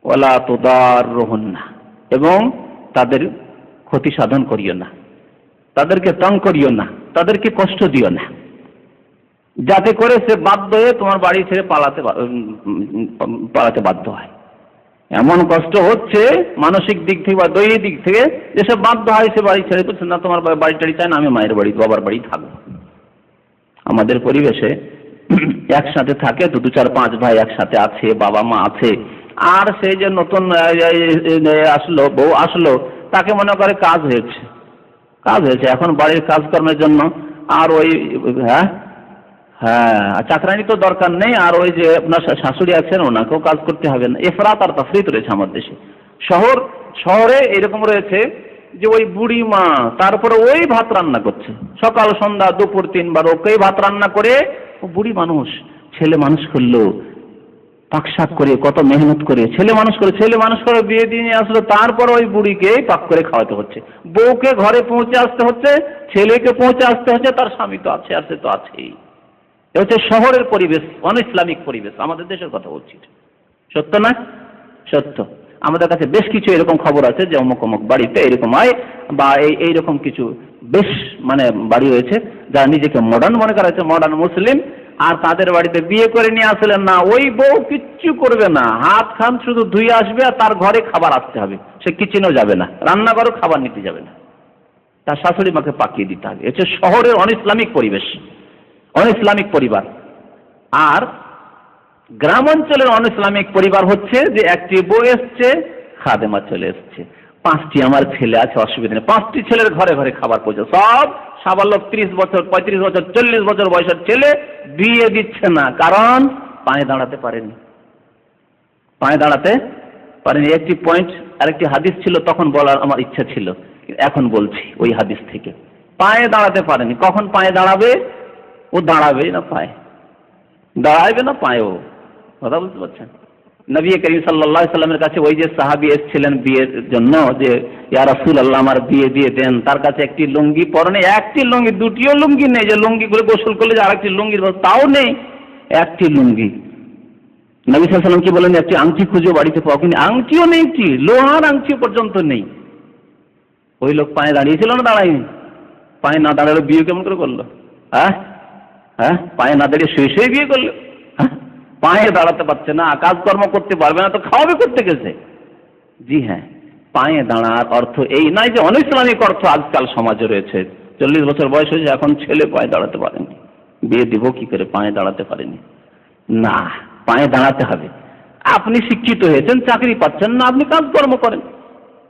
[SPEAKER 1] ওয়ালা তুদাররুহুন্না, এবং তাদের ক্ষতি সাধন করিও না, তাদেরকে তং করিও না, তাদেরকে কষ্ট দিও না, যাতে করে সে বাধ্য হয়ে তোমার বাড়ি ছেড়ে পালাতে বাধ্য হয়। এমন কষ্ট হচ্ছে মানসিক দিক থেকে বা দৈহিক দিক থেকে, যেসব বাধ্য হয় সে বাড়ি ছেড়ে বলছে না তোমার বাড়ি টাড়ি চাই না, আমি মায়ের বাড়ি বাবার বাড়ি থাকবো। আমাদের পরিবেশে একসাথে থাকে তো 2-4-5 ভাই একসাথে আছে, বাবা মা আছে, আর সেই যে নতুন আসলো বউ আসলো, তাকে মনে করে কাজ হয়েছে, এখন বাড়ির কাজকর্মের জন্য আর ওই হ্যাঁ চাকরানি তো দরকার নেই, আর ওই যে আপনার শাশুড়ি আছেন ওনাকেও কাজ করতে হবে না। এফরাত আর তাফরিত রয়েছে আমাদের দেশে। শহরে এরকম রয়েছে যে ওই বুড়ি মা তারপরে ওই ভাত রান্না করছে, সকাল সন্ধ্যা দুপুর 3 বার ওকেই ভাত রান্না করে। ও বুড়ি মানুষ, ছেলে মানুষ করলো পাকশাক করে, কত মেহনত করে ছেলে মানুষ করে বিয়ে দিয়ে নিয়ে আসলো, তারপর ওই বুড়িকে পাক করে খাওয়াতে হচ্ছে, বউকে ঘরে পৌঁছে আসতে হচ্ছে, ছেলেকে পৌঁছে আসতে হচ্ছে, তার স্বামী তো আছে, আর সে তো আছেই। এ হচ্ছে শহরের পরিবেশ, অন ইসলামিক পরিবেশ। আমাদের দেশের কথা বলছি, সত্য না? সত্য। আমাদের কাছে বেশ কিছু এরকম খবর আছে যে অমুক অমুক বাড়িতে এরকম হয়, বা এইরকম কিছু বেশ বাড়ি রয়েছে যারা নিজেকে মডার্ন মনে করা হচ্ছে, মডার্ন মুসলিম, আর তাদের বাড়িতে বিয়ে করে নিয়ে আসলেন না, ওই বউ কিচ্ছু করবে না, হাত খান শুধু ধুয়ে আসবে, আর তার ঘরে খাবার আসতে হবে, সে কিচেনেও যাবে না, রান্নাঘরেও খাবার নিতে যাবে না, তার শাশুড়ি মাকে পাকিয়ে দিতে হবে। এটা শহরের অন ইসলামিক পরিবেশ, অন ইসলামিক পরিবার। আর গ্রাম অঞ্চলের অন ইসলামিক পরিবার হচ্ছে যে একটি বউ এসছে, খাদেমা চলে এসছে, 5টি আমার ছেলে আছে, অসুবিধা নেই, 5টি ছেলের ঘরে ঘরে খাবার পৌঁছে, সব সাবালক 30 বছর 35 বছর 40 বছর বয়সের ছেলে বিয়ে দিচ্ছে না, কারণ পায়ে দাঁড়াতে পারেনি, একটি পয়েন্ট। আরেকটি হাদিস ছিল তখন বলার আমার ইচ্ছা ছিল, এখন বলছি ওই হাদিস থেকে। পায়ে দাঁড়াতে পারেনি, কখন পায়ে দাঁড়াবে? ও দাঁড়াবে না পায়ে, দাঁড়াবে না পায়েও, কথা বুঝতে পারছেন? নবী করিম সাল্লাল্লাহু আলাইহি সাল্লামের কাছে ওই যে সাহাবী এসেছিলেন বিয়ের জন্য, যে ইয়া রাসূলুল্লাহ আমার বিয়ে দিয়ে দেন, তার কাছে একটি লুঙ্গি পরনে, একটি লুঙ্গি, দুটিও লুঙ্গি নেই যে লুঙ্গি করে গোসল করলে যে আরেকটি লুঙ্গির তাও নেই, একটি লুঙ্গি। নবী সাল্লাল্লাহু আলাইহি সাল্লাম কি বলেন, একটি আংটি খুঁজে বাড়িতে পাও কিনা? আংটিও নেই, কি লোহার আংটি পর্যন্ত নেই। ওই লোক পায়ে দাঁড়িয়েছিল না দাঁড়ায়নি? পায়ে না দাঁড়ালে বিয়ে কেমন করে করলো? পায়ে না দাঁড়িয়ে শুয়ে শুয়ে বিয়ে করলো? পায়ে দাঁড়াতে পারছে না, কাজকর্ম করতে পারবে না, তো খাওয়াবে করতে গেছে। জি হ্যাঁ, পায়ে দাঁড়ার অর্থ এই নয় যে অনৈসলামিক অর্থ আজকাল সমাজে রয়েছে। 40 বছর বয়স হয়েছে, এখন ছেলে পায়ে দাঁড়াতে পারেনি, বিয়ে দিব কি করে, পায়ে দাঁড়াতে পারেনি। না, পায়ে দাঁড়াতে হবে। আপনি শিক্ষিত হয়েছেন, চাকরি পাচ্ছেন না, আপনি কাজকর্ম করেন।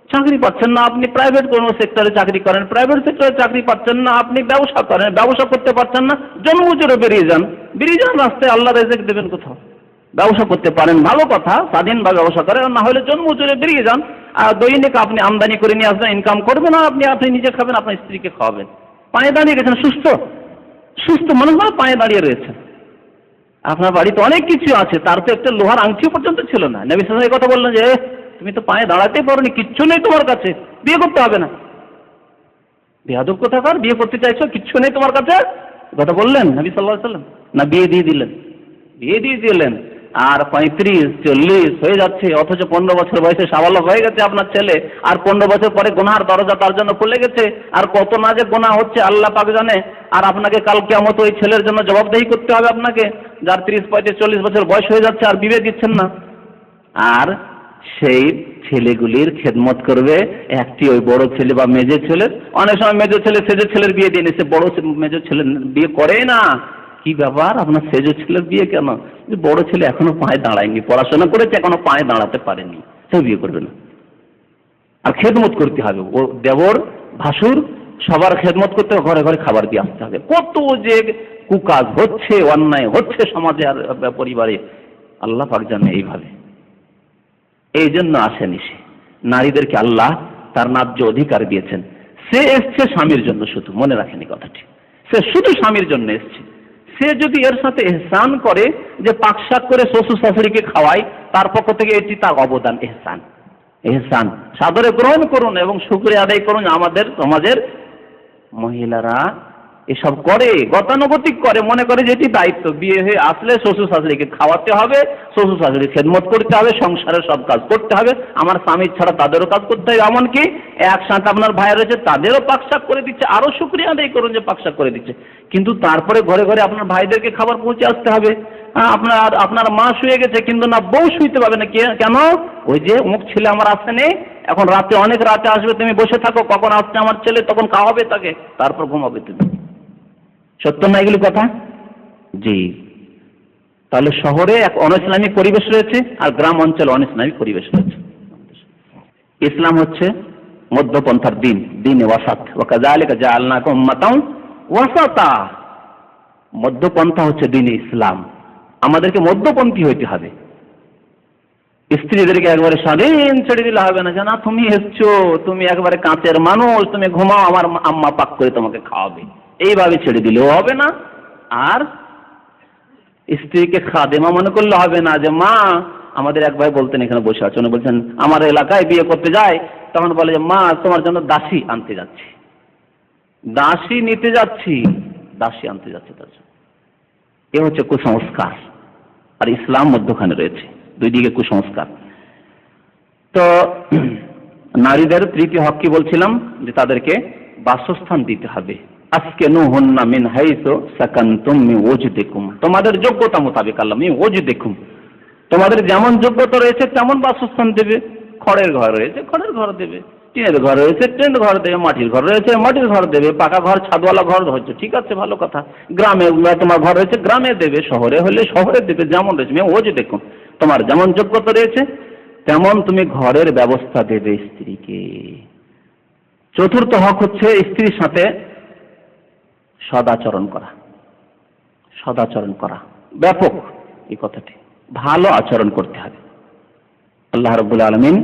[SPEAKER 1] চাকরি পাচ্ছেন না, আপনি প্রাইভেট কোনো সেক্টরে চাকরি করেন, প্রাইভেট সেক্টরে চাকরি পাচ্ছেন না, আপনি ব্যবসা করেন, ব্যবসা করতে পারছেন না, জন্মজোরে বেরিয়ে যান রাস্তায়, আল্লাহ রেজেক দেবেন কোথাও। ব্যবসা করতে পারেন, ভালো কথা, স্বাধীনভাবে ব্যবসা করেন, না হলে জন্মজোরে বেরিয়ে যান। আর দৈনিক আপনি আমদানি করে নিয়ে আসবেন, ইনকাম করবেন, আর আপনি নিজে খাবেন, আপনার স্ত্রীকে খাওয়াবেন। পায়ে দাঁড়িয়ে গেছেন, সুস্থ মানুষ মানে পায়ে দাঁড়িয়ে রয়েছেন। আপনার বাড়িতে অনেক কিছু আছে, তার তো একটা লোহার আংটিও পর্যন্ত ছিল না। নবী সাল্লাল্লাহু আলাইহি ওয়াসাল্লাম এই কথা বললেন যে তুমি তো পায়ে দাঁড়াতেই পারোনি, কিচ্ছু নেই তোমার কাছে, বিয়ে করতে হবে না। বেয়াদব কোথাকার, বিয়ে করতে চাইছো, কিচ্ছু নেই তোমার কাছে, কথা বললেন নবী সাল্লাল্লাহু আলাইহি ওয়াসাল্লাম? না, বিয়ে দিয়ে দিলেন। আর 35-40 হয়ে যাচ্ছে, অথচ 15 বছর বয়সে সাবালক হয়ে গেছে আপনার ছেলে, আর 15 বছর পরে গুনার দরজা তার জন্য খুলে গেছে, আর কত না যে গুনাহ হচ্ছে আল্লাহ পাক জানে। আর আপনাকে কাল কিয়ামত ওই ছেলের জন্য জবাবদেহি করতে হবে আপনাকে, যার 30-35-40 বছর বয়স হয়ে যাচ্ছে আর বিয়ে দিচ্ছেন না। আর সেই ছেলেগুলির খেদমত করবে একটি ওই বড় ছেলে বা মেজো ছেলে। অনেক সময় মেজো ছেলে সেজো ছেলের বিয়ে দিয়ে নিচ্ছে, বড় মেজো ছেলে বিয়ে করে না। কি ব্যাপার, আপনার সেজো ছেলের বিয়ে কেন? বড় ছেলে এখনো পায়ে দাঁড়ায়নি, পড়াশোনা করেছে, এখনো পায়ে দাঁড়াতে পারেনি, সে বিয়ে করবে না। আর খেদমত করতে হবে, ও দেবর ভাসুর সবার খেদমত করতে হবে, ঘরে ঘরে খাবার দিয়ে আসতে হবে। কত যে কুকাজ হচ্ছে, অন্যায় হচ্ছে সমাজে আর পরিবারে, আল্লাহ পাক জানে। এইভাবে এই জন্য আসেনি সে, নারীদেরকে আল্লাহ তার ন্যায্য অধিকার দিয়েছেন। সে এসছে স্বামীর জন্য, শুধু মনে রাখেনি কথাটি, সে শুধু স্বামীর জন্য এসছে। সে যদি এর সাথে এহসান করে, যে পাকশাক করে শ্বশুর শাশুড়িকে খাওয়ায়, তার পক্ষ থেকে এটি তার অবদান, এহসান সাদরে গ্রহণ করুন এবং শুকরিয়া আদায় করুন। আমাদের সমাজের মহিলারা এসব করে, গতানুগতিক করে, মনে করে যে এটি দায়িত্ব, বিয়ে হয়ে আসলে শ্বশুর শাশুড়িকে খাওয়াতে হবে, শ্বশুর শাশুড়ির খেদমত করতে হবে, সংসারের সব কাজ করতে হবে, আমার স্বামী ছাড়া তাদেরও কাজ করতে হবে। এমনকি একসাথে আপনার ভাই রয়েছে, তাদেরও পাকশাক করে দিচ্ছে, আরো শুকরিয়া আদায় করুন যে পাকশাক করে দিচ্ছে। কিন্তু তারপরে ঘরে ঘরে আপনার ভাইদেরকে খাবার পৌঁছে আসতে হবে। আপনার মা শুয়ে গেছে, কিন্তু না বউ শুইতে পারবে না। কেন? ওই যে অমুক ছেলে আমার আসেনি, এখন রাতে অনেক রাতে আসবে, তুমি বসে থাকো, কখন আসছে আমার ছেলে, তখন খাওয়াবে তাকে, তারপর ঘুমাবে তুমি। সত্য না এগুলি কথা? জি। তাহলে শহরে এক অনইসলামিক পরিবেশ রয়েছে, আর গ্রাম অঞ্চলে অনইসলামিক পরিবেশ রয়েছে। ইসলাম হচ্ছে মধ্যপন্থার দিন, দিনে ওয়াসাত, ওয়া কাযালিকা জাআলনাকুম উম্মাতান ওয়াসাতা। মধ্যপন্থা হচ্ছে দিনে ইসলাম। আমাদেরকে মধ্যপন্থী হইতে হবে। স্ত্রীদেরকে একবারে স্বাধীন ছেড়ে দিলে হবে না, জানা তুমি এসছো, তুমি একবারে কাঁচের মানুষ, তুমি ঘুমাও, আমার আম্মা পাক করে তোমাকে খাওয়াবে, এইভাবে ছেড়ে দিলেও হবে না। আর স্ত্রীকে খাদেমা মনে করলে হবে না, যে মা, আমাদের এক ভাই বলতেন, এখানে বসে আছে, উনি বলছেন আমার এলাকায় বিয়ে করতে যায়, তখন বলে যে মা তোমার জন্য দাসী আনতে যাচ্ছি, দাসী নিতে যাচ্ছি, দাসী আনতে যাচ্ছে তার জন্য। এ হচ্ছে কুসংস্কার। আর ইসলাম মধ্যখানে রয়েছে, দুই দিকে কুসংস্কার। তো নারীদের তৃতীয় হক কি বলছিলাম, যে তাদেরকে বাসস্থান দিতে হবে। আসকিনুহুন্না মিন হাইসু সাকানতুম মিন ওয়াজদিকুম, তোমাদের যোগ্যতা মোতাবেক, আল্লাহ মিন ওয়াজদিকুম, তোমাদের যেমন যোগ্যতা রয়েছে তেমন বাসস্থান দেবে। খড়ের ঘর রয়েছে, খড়ের ঘর দেবে, টিনের ঘর রয়েছে, টিনের ঘর দেবে, মাটির ঘর রয়েছে, মাটির ঘর দেবে, পাকা ঘর, ছাদওয়ালা ঘর হচ্ছে, ঠিক আছে, ভালো কথা। গ্রামে তোমার ঘর রয়েছে, গ্রামে দেবে, শহরে হলে শহরে দেবে, যেমন রয়েছে। মিন ওয়াজদিকুম, তোমার যেমন যোগ্যতা রয়েছে তেমন তুমি ঘরের ব্যবস্থা দেবে স্ত্রীকে। চতুর্থ হক হচ্ছে স্ত্রীর সাথে সদাচরণ করা। সদাচরণ করা ব্যাপক এই কথাটি, ভালো আচরণ করতে হবে। আল্লাহ রাব্বুল আলামিন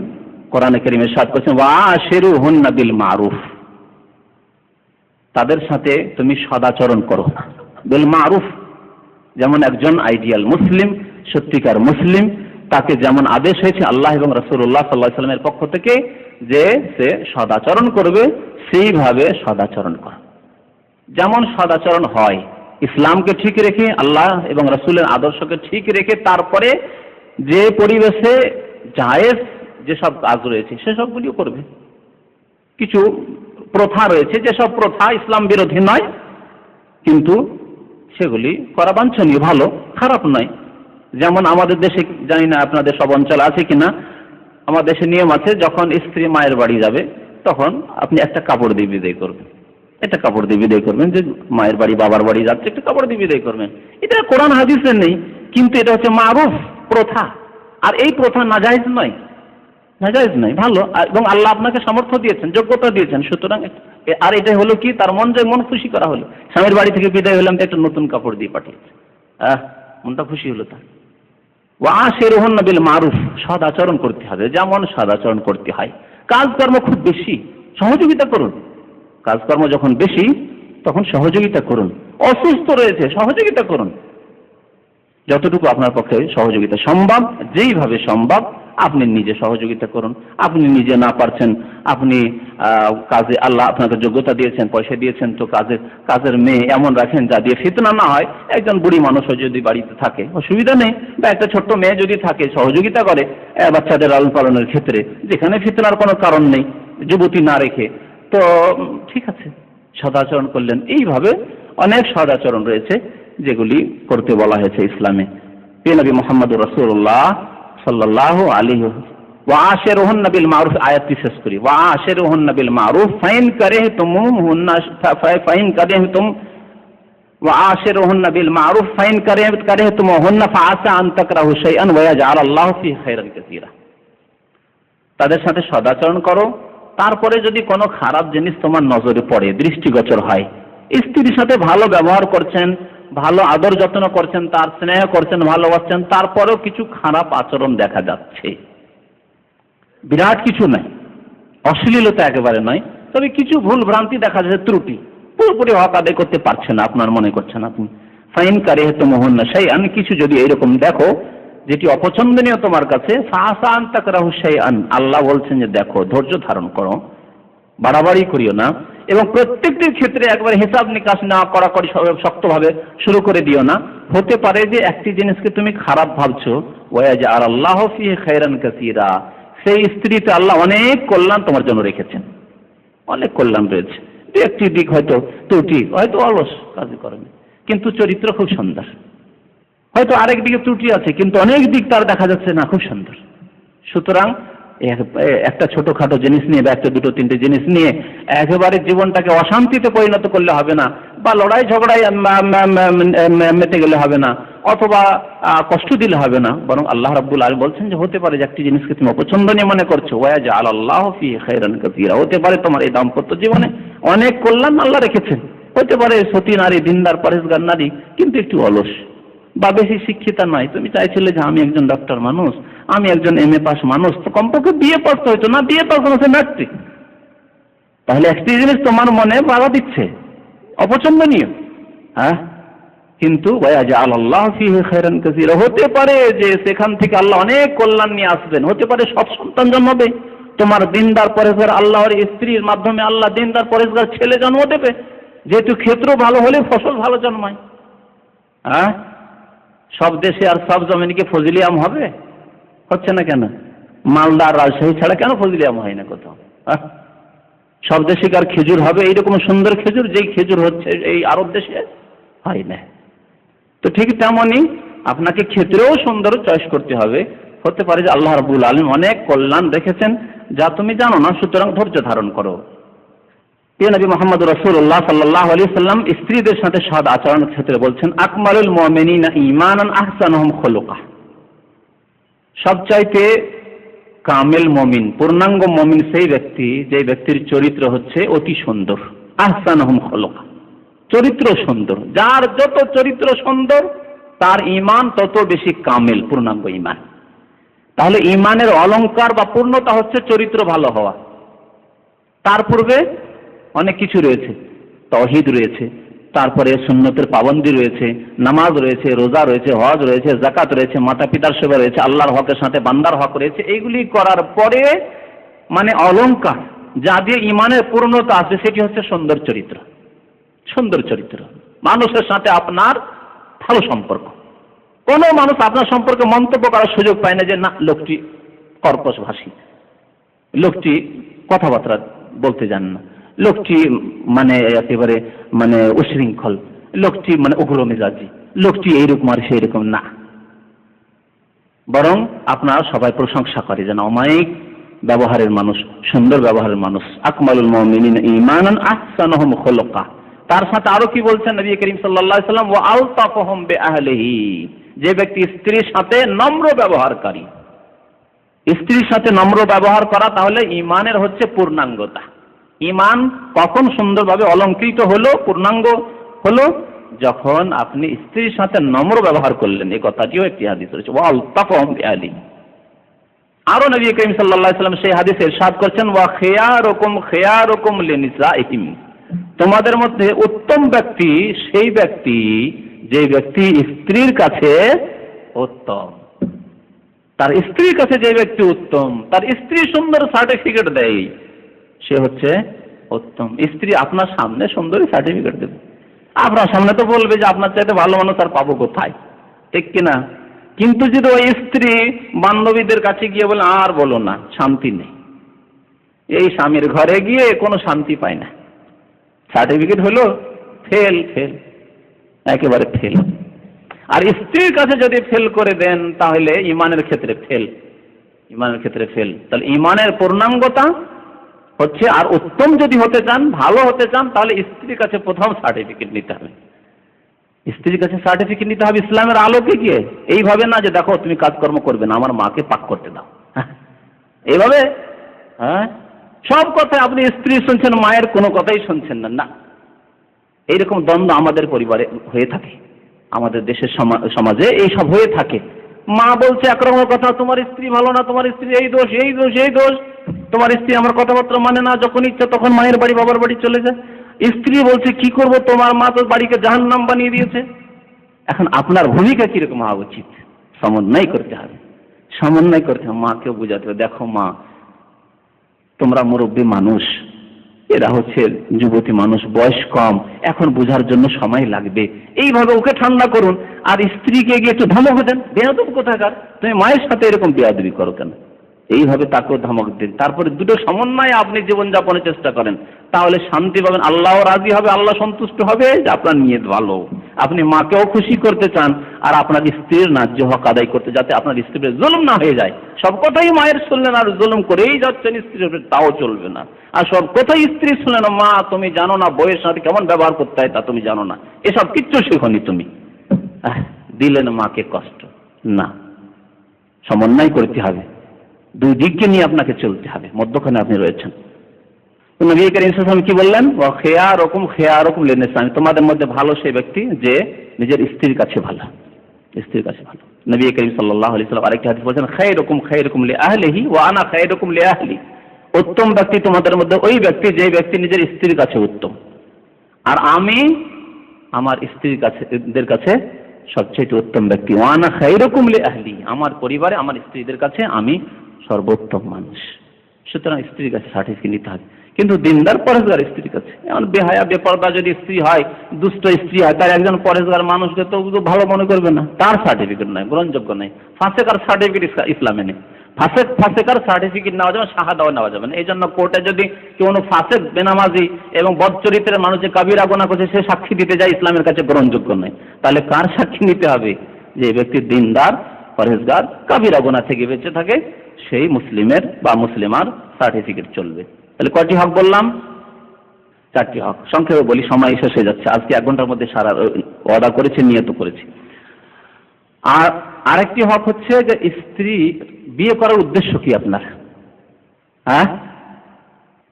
[SPEAKER 1] কোরআনে কারীমে ইরশাদ করেছেন, ওয়াশিরুহুন্না বিল মারুফ, তাদের সাথে তুমি সদাচরণ করো। বিল মারুফ, যেমন একজন আইডিয়াল মুসলিম, সত্যিকার মুসলিম, তাকে যেমন আদেশ হয়েছে আল্লাহ এবং রাসূলুল্লাহ সাল্লাল্লাহু আলাইহি ওয়াসাল্লামের পক্ষ থেকে, যে সে সদাচরণ করবে, সেইভাবে সদাচরণ করা। যেমন সদাচরণ হয়, ইসলামকে ঠিক রেখে, আল্লাহ এবং রাসূলের আদর্শকে ঠিক রেখে, তারপরে যে পরিবেশে জায়েজ যেসব কাজ রয়েছে সেসবগুলিও করবে। কিছু প্রথা রয়েছে, যেসব প্রথা ইসলাম বিরোধী নয়, কিন্তু সেগুলি করা বাঞ্ছনীয়, ভালো, খারাপ নয়। যেমন আমাদের দেশে, জানি না আপনাদের সব অঞ্চল আছে কিনা, আমার দেশে নিয়ম আছে, যখন স্ত্রী মায়ের বাড়ি যাবে তখন আপনি একটা কাপড় দিয়ে বিদায় করবেন, একটা কাপড় দিয়ে বিদায় করবেন, যে মায়ের বাড়ি বাবার বাড়ি যাচ্ছে একটা কাপড় দিয়ে বিদায় করবেন। এটা কোরআন হাদিসে নেই, কিন্তু এটা হচ্ছে মারুফ, প্রথা। আর এই প্রথা নাজায়েজ নয়, নাজায়েজ নয়, ভালো। এবং আল্লাহ আপনাকে সামর্থ্য দিয়েছেন, যোগ্যতা দিয়েছেন, সুতরাং আর এটা হলো কি, তার মন খুশি করা হলো। স্বামীর বাড়ি থেকে বিদায় হলাম তো একটা নতুন কাপড় দিয়ে পাঠিয়েছে, মনটা খুশি হলো তার। ওয়াশিরুহুন্না বিল মারুফ, সদ আচরণ করতে হবে, যেমন সদ আচরণ করতে হয়। কাজকর্ম খুব বেশি, সহযোগিতা করুন। কাজকর্ম যখন বেশি তখন সহযোগিতা করুন। অসুস্থ রয়েছে, সহযোগিতা করুন, যতটুকু আপনার পক্ষে সহযোগিতা সম্ভব, যেইভাবে সম্ভব আপনি নিজে সহযোগিতা করুন। আপনি নিজে না পারছেন, আপনি কাজে আল্লাহ আপনাকে যোগ্যতা দিয়েছেন, পয়সা দিয়েছেন, তো কাজের মেয়ে এমন রাখেন যা দিয়ে ফিতনা না হয়। একজন বুড়ি মানুষও যদি বাড়িতে থাকে অসুবিধা নেই, বা একটা ছোট্ট মেয়ে যদি থাকে সহযোগিতা করে বাচ্চাদের লালন পালনের ক্ষেত্রে, যেখানে ফিতনার কোনো কারণ নেই, যুবতী না রেখে, তো ঠিক আছে, সদাচরণ করলেন। এইভাবে অনেক সদাচরণ রয়েছে যেগুলি করতে বলা হয়েছে ইসলামে। নবী মুহাম্মদুর রাসূলুল্লাহ সাল্লাল্লাহু আলাইহি ওয়াশিরুহুন্না বিল মারুফ, আয়াতটি শেষ করি। ওয়াশিরুহুন্না বিল মারুফ ফাইন কারিহতুমুহুন্না ফাইন কারিহতুম ওয়াশিরুহুন্না বিল মারুফ ফাইন কারিহতুমুহুন্না ফাআসা আন তাকরাহু শাইআন ওয়া ইয়াজআলাল্লাহু ফি খায়রান কাসীরা। তাদের সাথে সদাচরণ করো, তারপরে যদি কোনো খারাপ জিনিস তোমার নজরে পড়ে, দৃষ্টিগোচর হয়, স্ত্রীর সাথে ভালো ব্যবহার করছেন, ভালো আদর যত্ন করছেন, তার স্নেহ করছেন, ভালোবাসছেন, তারপরেও কিছু খারাপ আচরণ দেখা যাচ্ছে, বিরাট কিছু নয়, অশ্লীলতা একেবারে নয়, তবে কিছু ভুল ভ্রান্তি দেখা যাচ্ছে, ত্রুটি, পুরোপুরি হক আদায় করতে পারছে না, আপনার মনে করছেন আপনি। ফাইন কারিহতুমুহুন্না শাইআন, কিছু যদি এরকম দেখো যেটি অপছন্দনীয় তোমার কাছে, ফাআসা আন তাকরাহু শাইআন, আল্লাহ বলছেন যে দেখো, ধৈর্য ধারণ করো, বাড়াবাড়ি করিও না, এবং প্রত্যেকটির ক্ষেত্রে একবার হিসাব নিকাশ না কড়াকড়ি শক্তভাবে শুরু করে দিও না। হতে পারে যে একটি জিনিসকে তুমি খারাপ ভাবছো, ওয়াজআলাল্লাহু ফিহি খায়রান কাসীরা, সেই স্ত্রীতে আল্লাহ অনেক কল্যাণ তোমার জন্য রেখেছেন, অনেক কল্যাণ রয়েছে। একটি দিক হয়তো ত্রুটি, হয়তো অলস কাজ করেনি, কিন্তু চরিত্র খুব সুন্দর। হয়তো আরেক দিকে ত্রুটি আছে, কিন্তু অনেক দিক তার দেখা যাচ্ছে না, খুব সুন্দর। সুতরাং একটা ছোটখাটো জিনিস নিয়ে বা একটা দুটো তিনটে জিনিস নিয়ে একেবারে জীবনটাকে অশান্তিতে পরিণত করলে হবে না, বা লড়াই ঝগড়ায় মেতে গেলে হবে না, অথবা কষ্ট দিলে হবে না, বরং আল্লাহ রাব্বুল আলামিন বলছেন যে হতে পারে যে একটি জিনিসকে তুমি অপছন্দনীয় মনে করছো, ওয়াজআলাল্লাহু ফিহি খায়রান কাসীরা, হতে পারে তোমার এই দাম্পত্য জীবনে অনেক কল্যাণ আল্লাহ রেখেছেন। হতে পারে সতী নারী, দিনদার, পরেশগার নারী, কিন্তু একটু অলস বা বেশি শিক্ষিতা নয়। তুমি চাইছিলে যে আমি একজন ডক্টর মানুষ, আমি একজন MA পাস মানুষ, তো কমপক্ষে BA পাস হয়তো না, BA পাস হচ্ছে ম্যাট্রিক, তাহলে একটি জিনিস তোমার মনে বাধা দিচ্ছে, অপছন্দনীয়, কিন্তু ওয়াজআলাল্লাহু ফিহি খায়রান কাসীরা, হতে পারে যে সেখান থেকে আল্লাহ অনেক কল্যাণ নিয়ে আসবেন। হতে পারে সৎ সন্তান জন্মাবে, তোমার দিনদার পরেশগার আল্লাহর স্ত্রীর মাধ্যমে আল্লাহ দিনদার পরেশগার ছেলে জন্ম দেবে, যেহেতু ক্ষেত্র ভালো হলে ফসল ভালো জন্মায়। সব দেশে আর সব জমিনে কি ফজলি আম হবে? হচ্ছে না কেন? মালদা, রাজশাহী ছাড়া কেন ফজলি আম হয় না কোথাও? সব দেশে আর খেজুর হবে এইরকম সুন্দর খেজুর, যেই খেজুর হচ্ছে এই আরব দেশে হয় না। তো ঠিক তেমনই আপনাকে ক্ষেত্রেও সুন্দর চয়েস করতে হবে। হতে পারে যে আল্লাহ রাব্বুল আলামিন অনেক কল্যাণ রেখেছেন যা তুমি জানো না, সুতরাং ধৈর্য ধারণ করো। নবী মুহাম্মদুর রাসূলুল্লাহ সাল্লাল্লাহু আলাইহি সাল্লাম স্ত্রীদের সাথে সৎ আচরণের ক্ষেত্রে বলছেন, আকমালুল মুমিনিনা ঈমানান আহসানুহুম খুলুকা, সবচাইতে কামেল মুমিন, পূর্ণাঙ্গ মুমিন সেই ব্যক্তি যে ব্যক্তির চরিত্র হচ্ছে অতি সুন্দর। আহসানুহুম খুলুকা, চরিত্র সুন্দর, যার যত চরিত্র সুন্দর তার ঈমান তত বেশি কামেল, পূর্ণাঙ্গ ঈমান। তাহলে ঈমানের অলংকার বা পূর্ণতা হচ্ছে চরিত্র ভালো হওয়া। তার পূর্বে অনেক কিছু রয়েছে, তাওহীদ রয়েছে, তারপরে সুন্নতের পাবন্দি রয়েছে, নামাজ রয়েছে, রোজা রয়েছে, হজ রয়েছে, যাকাত রয়েছে, মাতা পিতার সেবা রয়েছে, আল্লাহর হকের সাথে বান্দার হক রয়েছে। এইগুলি করার পরে মানে অলংকার যা দিয়ে ঈমানের পূর্ণতা আছে সেটি হচ্ছে সুন্দর চরিত্র। সুন্দর চরিত্র, মানুষের সাথে আপনার ভালো সম্পর্ক। কোনো মানুষ আপনার সম্পর্কে মন্তব্য করার সুযোগ পায় না যে না লোকটি কর্কশ ভাষী, লোকটি কথাবার্তা বলতে জানে না, লোকটি মানে একেবারে মানে উশৃঙ্খল, লোকটি মানে উগ্র মেজাজি, লোকটি এইরকম আর সেই রকম না। বরং আপনার সবাই প্রশংসা করে যেন অমায়িক ব্যবহারের মানুষ, সুন্দর ব্যবহারের মানুষ। আকমালুল মুমিনিনা ঈমানান আহসানুহুম খুলুকা। তার সাথে আরো কি বলছেন নবী করিম সাল্লাল্লাহু আলাইহি ওয়াসাল্লাম, ওয়া আলতাফুহুম বিআহলিহি, যে ব্যক্তি স্ত্রীর সাথে নম্র ব্যবহারকারী। স্ত্রীর সাথে নম্র ব্যবহার করা তাহলে ঈমানের হচ্ছে পূর্ণাঙ্গতা। ঈমান কখন সুন্দরভাবে অলংকৃত হলো, পূর্ণাঙ্গ হলো, যখন আপনি স্ত্রীর সাথে নম্র ব্যবহার করলেন। এই কথাটিও একটি হাদিস রয়েছে, ওয়া আলতাফুহুম বিআহলিহি। আরো নবী করিম সাল্লাল্লাহু আলাইহি ওয়াসাল্লাম সেই হাদিসে ইরশাদ করেছেন, ওয়া খিয়ারুকুম লিনিসাইহিম, তোমাদের মধ্যে উত্তম ব্যক্তি সেই ব্যক্তি যে ব্যক্তি স্ত্রীর কাছে উত্তম। তার স্ত্রীর কাছে যে ব্যক্তি উত্তম, তার স্ত্রী সুন্দর সার্টিফিকেট দেয়, সে হচ্ছে উত্তম। স্ত্রী আপনার সামনে সুন্দরী সার্টিফিকেট দেবে, আপনার সামনে তো বলবে যে আপনার চাইতে ভালো মানুষ আর পাবো কোথায়, ঠিক কিনা? কিন্তু যদি ওই স্ত্রী বান্ধবীদের কাছে গিয়ে বলে আর বলো না, শান্তি নেই, এই স্বামীর ঘরে গিয়ে কোনো শান্তি পায় না, সার্টিফিকেট হলো ফেল, একেবারে ফেল। আর স্ত্রীর কাছে যদি ফেল করে দেন তাহলে ইমানের ক্ষেত্রে ফেল, তাহলে ইমানের পূর্ণাঙ্গতা হচ্ছে, আর উত্তম যদি হতে চান, ভালো হতে চান, তাহলে স্ত্রীর কাছে প্রথম সার্টিফিকেট নিতে হবে। স্ত্রীর কাছে সার্টিফিকেট নিতে হবে ইসলামের আলোকে গিয়ে, এইভাবে না যে দেখো তুমি কাজকর্ম করবে না, আমার মাকে পাক করতে দাও, এইভাবে। হ্যাঁ, সব কথায় আপনি স্ত্রী শুনছেন, মায়ের কোনো কথাই শুনছেন না। এইরকম দ্বন্দ্ব আমাদের পরিবারে হয়ে থাকে, আমাদের দেশের সমাজে এইসব হয়ে থাকে। মা বলছে একরকম কথা, তোমার স্ত্রী ভালো না, তোমার স্ত্রী এই দোষ, তোমার স্ত্রী আমার কথাবার্তা মানে না, যখন ইচ্ছা তখন মায়ের বাড়ি বাবার বাড়ি চলে যায়। স্ত্রী বলছে কি করব, তোমার মা তো বাড়িকে জাহান্নাম বানিয়ে দিয়েছে। এখন আপনার ভূমিকা কিরকম হওয়া উচিত? সমন্বয় করতে হবে, মাকেও বুঝাতে হবে, দেখো মা, তোমরা মুরব্বী মানুষ, এরা হচ্ছে যুবতী মানুষ, বয়স কম, এখন বোঝার জন্য সময় লাগবে, এইভাবে ওকে ঠান্ডা করুন। আর স্ত্রীকে গিয়ে একটু ধমক দেন, বেয়াদব কোথাকার, তুমি মায়ের সাথে এরকম বেয়াদবি করো কেন, এইভাবে তাকেও ধমক দিন। তারপরে দুটো সমন্বয়ে আপনি জীবনযাপনের চেষ্টা করেন, তাহলে শান্তি পাবেন, আল্লাহও রাজি হবে, আল্লাহ সন্তুষ্ট হবে যে আপনার নিয়ত ভালো, আপনি মাকেও খুশি করতে চান, আর আপনার স্ত্রীর ন্যায্য হক আদায় করতে, যাতে আপনার স্ত্রীর জুলুম না হয়ে যায়। সব কথাই মায়ের শুনলেন আর জুলুম করেই যাচ্ছেন স্ত্রীর উপরে, তাও চলবে না। আর সব কথাই স্ত্রী শুনলেন, মা তুমি জানো না বইয়ের সাথে কেমন ব্যবহার করতে হয়, তা তুমি জানো না, এসব কিচ্ছু শেখনি তুমি, দিলেন মাকে কষ্ট না। সমন্বয় করতে হবে, দুই দিককে নিয়ে আপনাকে চলতে হবে, মধ্যখানে আপনি রয়েছেন। নবী করিম সাল্লাল্লাহু আলাইহি ওয়াসাল্লাম কি বললেন? ওয়া খিয়ারুকুম লিনিসাইহিম, তোমাদের মধ্যে ভালো সেই ব্যক্তি যে নিজের স্ত্রীর কাছে ভালো। নবী করিম সাল্লাল্লাহু আলাইহি ওয়াসাল্লাম আরেকটি হাদিস বলেছেন, খায়রুকুম লিআহলিহি ওয়া আনা খায়রুকুম লিআহলি, উত্তম ব্যক্তি তোমাদের মধ্যে ওই ব্যক্তি যে ব্যক্তি নিজের স্ত্রীর কাছে উত্তম, আর আমি আমার স্ত্রীর কাছে সবচেয়ে উত্তম ব্যক্তি। ওয়া আনা খায়রুকুম লিআহলি, আমার পরিবারে আমার স্ত্রীদের কাছে আমি সর্বোত্তম মানুষ। সুতরাং স্ত্রীর কাছে সার্টিফিকেট নিতে হবে, কিন্তু দিনদার পরেজগার স্ত্রীর কাছে। এমন বেহায়া বেপরদা যদি স্ত্রী হয়, দুষ্ট স্ত্রী হয়, তার একজন পরেজগার মানুষকে তো ভালো মনে করবে না, তার সার্টিফিকেট নাই, গ্রহণযোগ্য নাই। ফাসেকার সার্টিফিকেট ইসলামে নেই। ফাসেকার সার্টিফিকেট নেওয়া যাবে, শাহাদাও নেওয়া যাবে না। এই জন্য কোর্টে যদি কোনো ফাসেক, বেনামাজি এবং বদচরিত্রের মানুষ যে কাবিরা গুনাহ করছে সে সাক্ষী দিতে যায়, ইসলামের কাছে গ্রহণযোগ্য নয়। তাহলে কার সাক্ষী নিতে হবে? যে ব্যক্তি দিনদার, পরহেজগার, কাবিরা গুনাহ থেকে বেঁচে থাকে, সেই মুসলিমের বা মুসলিমার সার্টিফিকেট চলবে। তাহলে কয়টি হক বললাম? 4টি হক। সংক্ষেপে বলি, সময় শেষ হয়ে যাচ্ছে। আজকে 1 ঘন্টার মধ্যে সারা ওয়াদা করেছি, নিয়ত করেছি। আর আরেকটি হক হচ্ছে যে স্ত্রী বিয়ে করার উদ্দেশ্য কি আপনার? হ্যাঁ,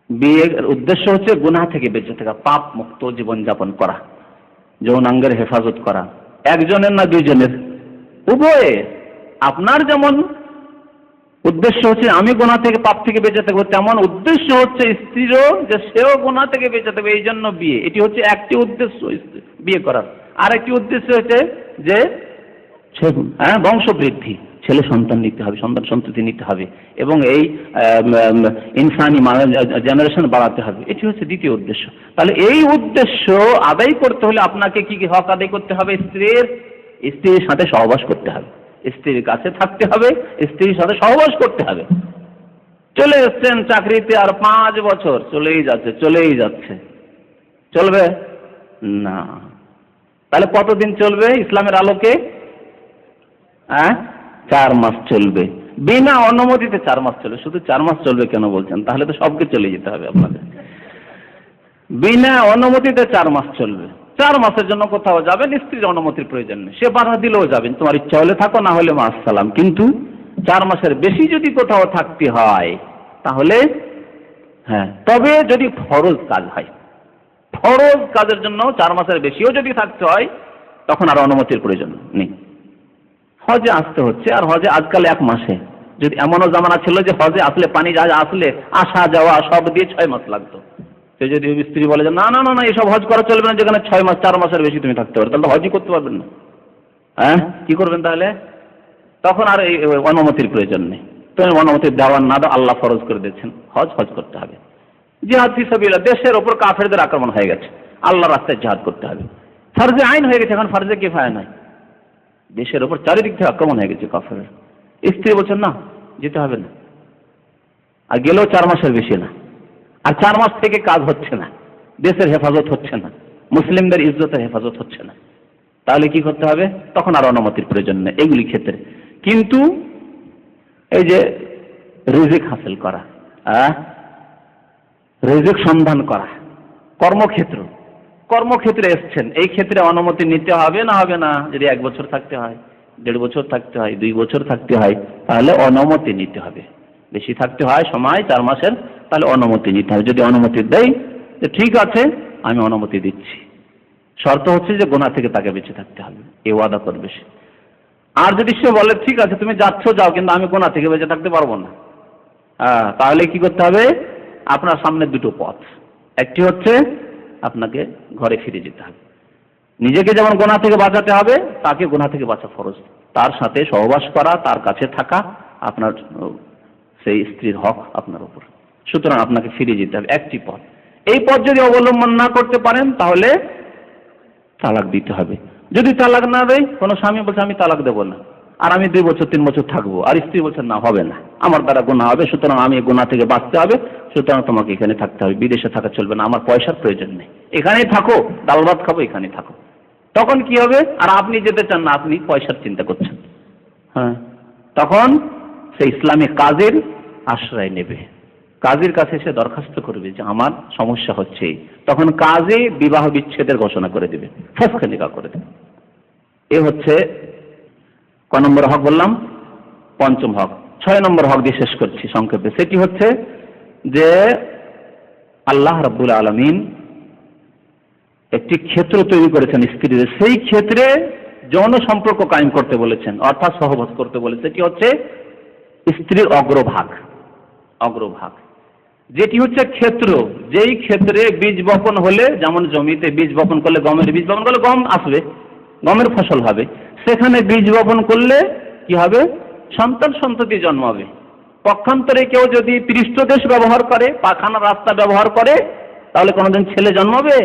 [SPEAKER 1] বিয়ের উদ্দেশ্য হচ্ছে গুনাহ থেকে বেঁচে থাকা, পাপ মুক্ত জীবনযাপন করা, যৌনাঙ্গের হেফাজত করা। একজনের না দুইজনের? উভয়ে। আপনার যেমন উদ্দেশ্য হচ্ছে আমি গুনাহ থেকে, পাপ থেকে বেঁচে থাকবো, তেমন উদ্দেশ্য হচ্ছে স্ত্রীরও যে সেও গুনাহ থেকে বেঁচে থাকবে, এই জন্য বিয়ে। এটি হচ্ছে একটি উদ্দেশ্য বিয়ে করার। আর একটি উদ্দেশ্য হচ্ছে যে বংশবৃদ্ধি, ছেলে সন্তান নিতে হবে, সন্ততি নিতে হবে, এবং এই ইনসানি জেনারেশন বাড়াতে হবে। এটি হচ্ছে দ্বিতীয় উদ্দেশ্য। তাহলে এই উদ্দেশ্য আদায় করতে হলে আপনাকে কি কি হক আদায় করতে হবে? স্ত্রীর সাথে সহবাস করতে হবে, স্ত্রীর কাছে থাকতে হবে, স্ত্রীর সাথে সহবাস করতে হবে। চলে এসছেন চাকরিতে, আর 5 বছর চলেই যাচ্ছে, চলবে না। তাহলে কতদিন চলবে ইসলামের আলোকে? 4 মাস চলবে, বিনা অনুমতিতে 4 মাস চলবে। শুধু 4 মাস চলবে কেন বলছেন? তাহলে তো সবকে চলে যেতে হবে আপনাদের। বিনা অনুমতিতে 4 মাস চলবে। 4 মাসের জন্য কোথাও যাবেন, স্ত্রীর অনুমতির প্রয়োজন নেই। সে বাধা দিলেও যাবেন, তোমার ইচ্ছা হলে থাকো, না হলে মা আসসালাম। কিন্তু 4 মাসের বেশি যদি কোথাও থাকতে হয় তাহলে হ্যাঁ, তবে যদি ফরজ কাজ হয়, ফরজ কাজের জন্য 4 মাসের বেশিও যদি থাকতে হয় তখন আর অনুমতির প্রয়োজন নেই। হজে আসতে হচ্ছে, আর হজে আজকাল 1 মাসে, যদি এমনও জামানা ছিল যে হজে আসলে পানি জাহাজ আসলে আসা যাওয়া সব দিয়ে 6 মাস লাগতো। সে যদি স্ত্রী বলে যে না না না না এসব হজ করা চলবে না, যেখানে 6 মাস 4 মাসের বেশি তুমি থাকতে পারো, তাহলে হজই করতে পারবেন না। হ্যাঁ, কি করবেন তাহলে? তখন আর এই অনুমতির প্রয়োজন নেই। তুমি অনুমতি দেওয়ার না দাও, আল্লাহ ফরজ করে দিয়েছেন, হজ করতে হবে। জিহাদ ফি সাবিলিল্লাহ, দেশের ওপর কাফেরদের আক্রমণ হয়ে গেছে, আল্লাহর রাস্তায় জিহাদ করতে হবে। ফরজে আইন হয়ে গেছে, এখন ফরজে কিফায়া নাই। দেশের ওপর চারিদিক থেকে আক্রমণ হয়ে গেছে কাফেরের। স্ত্রী বলছেন না, যেতে হবে না, আর গেলেও 4 মাসের বেশি না। আর 4 মাস থেকে কাজ হচ্ছে না, দেশের হেফাজত হচ্ছে না, মুসলিমদের ইজ্জতের হেফাজত হচ্ছে না, তাহলে কি করতে হবে? তখন আর অনুমতির প্রয়োজন নেই এগুলি ক্ষেত্রে। কিন্তু এই যে রিজিক হাসিল করা, রিজিক সন্ধান করা, কর্মক্ষেত্রে এসছেন, এই ক্ষেত্রে অনুমতি নিতে হবে না হবে না? যদি 1 বছর থাকতে হয়, 1.5 বছর থাকতে হয়, 2 বছর থাকতে হয়, তাহলে অনুমতি নিতে হবে। বেশি থাকতে হয় সময় 4 মাসের, তাহলে অনুমতি নিতে হবে। যদি অনুমতি দেয় যে ঠিক আছে আমি অনুমতি দিচ্ছি, শর্ত হচ্ছে যে গুনাহ থেকে তাকে বেঁচে থাকতে হবে, এই ওয়াদা করবে সে। আর যদি সে বলে ঠিক আছে তুমি যাচ্ছ যাও, কিন্তু আমি গুনাহ থেকে বেঁচে থাকতে পারবো না, তাহলে কি করতে হবে? আপনার সামনে 2টো পথ। একটি হচ্ছে আপনাকে ঘরে ফিরে যেতে হবে। নিজেকে যেমন গুনাহ থেকে বাঁচাতে হবে, তাকে গুনাহ থেকে বাঁচা ফরজ। তার সাথে সহবাস করা, তার কাছে থাকা আপনার সেই স্ত্রীর হক আপনার উপর। সুতরাং আপনাকে ফিরে যেতে হবে, একটি পথ। এই পথ যদি অবলম্বন না করতে পারেন তাহলে তালাক দিতে হবে। যদি তালাক না দেয়, কোনো স্বামী বলছে আমি তালাক দেবো না, আর আমি 2 বছর 3 বছর থাকবো, আর স্ত্রী বলছে না হবে না, আমার দ্বারা গুনাহ হবে, সুতরাং আমি গুনাহ থেকে বাঁচতে হবে, সুতরাং তোমাকে এখানে থাকতে হবে, বিদেশে থাকা চলবে না, আমার পয়সার প্রয়োজন নেই, এখানেই থাকো, ডাল ভাত খাবো, এখানেই থাকো। তখন কি হবে? আর আপনি যেতে চান না, আপনি পয়সার চিন্তা করছেন। হ্যাঁ, তখন সে ইসলামী কাজীর আশ্রয় নেবে, কাজীর কাছে সে দরখাস্ত করবে যে আমার সমস্যা হচ্ছে। তখন কাজী বিবাহ বিচ্ছেদের ঘোষণা করে দেবে, ফাসখে নিকাহ করে দেবে। এ হচ্ছে ক নম্বর হক বললাম? 5ম হক। 6 নম্বর হক দিয়ে শেষ করছি সংক্ষেপে। সেটি হচ্ছে যে আল্লাহ রাব্বুল আলামিন একটি ক্ষেত্র তৈরি করেছেন স্ত্রীদের, সেই ক্ষেত্রে যৌন সম্পর্ক কায়েম করতে বলেছেন, অর্থাৎ সহবাস করতে বলেছেন। সেটি হচ্ছে স্ত্রীর অগ্রভাগ, যেটি হচ্ছে ক্ষেত্র, যেই ক্ষেত্রে বীজ বপন হলে, যেমন জমিতে বীজ বপন করলে, গমের বীজ বপন করলে গম আসবে, গমের ফসল হবে, সেখানে বীজ বপন করলে কি হবে? সন্তান সন্ততি জন্মাবে। পক্ষান্তরে কেউ যদি পৃষ্ঠদেশ ব্যবহার করে, পাখানা রাস্তা ব্যবহার করে, তাহলে কোনোদিন ছেলে জন্মাবে?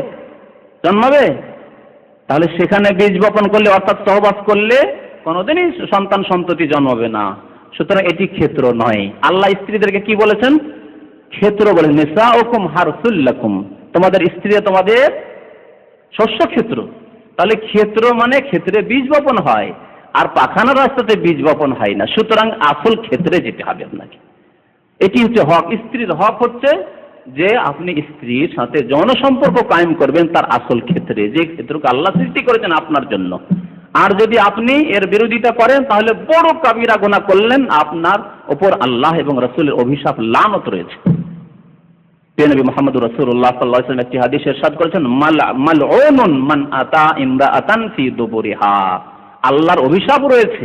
[SPEAKER 1] তাহলে সেখানে বীজ বপন করলে, অর্থাৎ সহবাস করলে কোনোদিনই সন্তান সন্ততি জন্মাবে না। সুতরাং এটি ক্ষেত্র নয়। আল্লাহ স্ত্রীদেরকে কি বলেছেন? ক্ষেত্র বলে, নিসাউকুম হারসুল লাকুম, তোমাদের স্ত্রী তোমাদের শস্য ক্ষেত্র। তাহলে ক্ষেত্র মানে ক্ষেত্রে বীজ বপন হয়, আর পাখানা রাস্তাতে বীজ বপন হয় না। সুতরাং আসল ক্ষেত্রে যেতে হবে আপনাকে। এটি হচ্ছে হক। স্ত্রীর হক হচ্ছে যে আপনি স্ত্রীর সাথে যৌন সম্পর্ক কায়েম করবেন তার আসল ক্ষেত্রে, যে ক্ষেত্রকে আল্লাহ সৃষ্টি করেছেন আপনার জন্য। আর যদি আপনি এর বিরোধিতা করেন তাহলে বড় কাবিরা গুনাহ করলেন, আপনার উপর আল্লাহ এবং রাসূলের অভিশাপ লানত রয়েছে। নবী মুহাম্মদ রাসূলুল্লাহ সাল্লাল্লাহু আলাইহি ওয়াসাল্লাম একটি হাদিসে ইরশাদ করেছেন, মালউনুন মান আতা ইমরাআতান ফি দুবুরিহা, আল্লাহর অভিশাপ রয়েছে,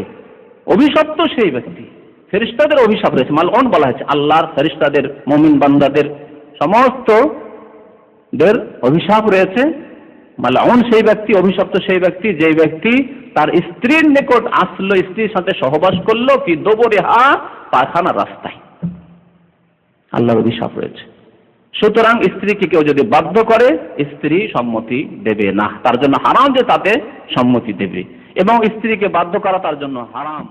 [SPEAKER 1] অভিশপ্ত সেই ব্যক্তি। ফেরেশতাদের অভিশাপ রয়েছে, মালউন বলা হয়েছে, আল্লাহর ফেরেশতাদের, মুমিন বান্দাদের সমস্ত দের অভিশাপ রয়েছে। মালউন সেই ব্যক্তি, অভিশপ্ত সেই ব্যক্তি, যে ব্যক্তি তার স্ত্রীর নিকট আসলো, স্ত্রীর সাথে সহবাস করলো, ফি দুবুরিহা, পায়খানা রাস্তায়, আল্লাহর অভিশাপ রয়েছে। সুতরাং স্ত্রীকে কেউ যদি বাধ্য করে, স্ত্রী সম্মতি দেবে না, তার জন্য হারাম যে তাতে সম্মতি দেবে, এবং স্ত্রীকে বাধ্য করা তার জন্য হারাম।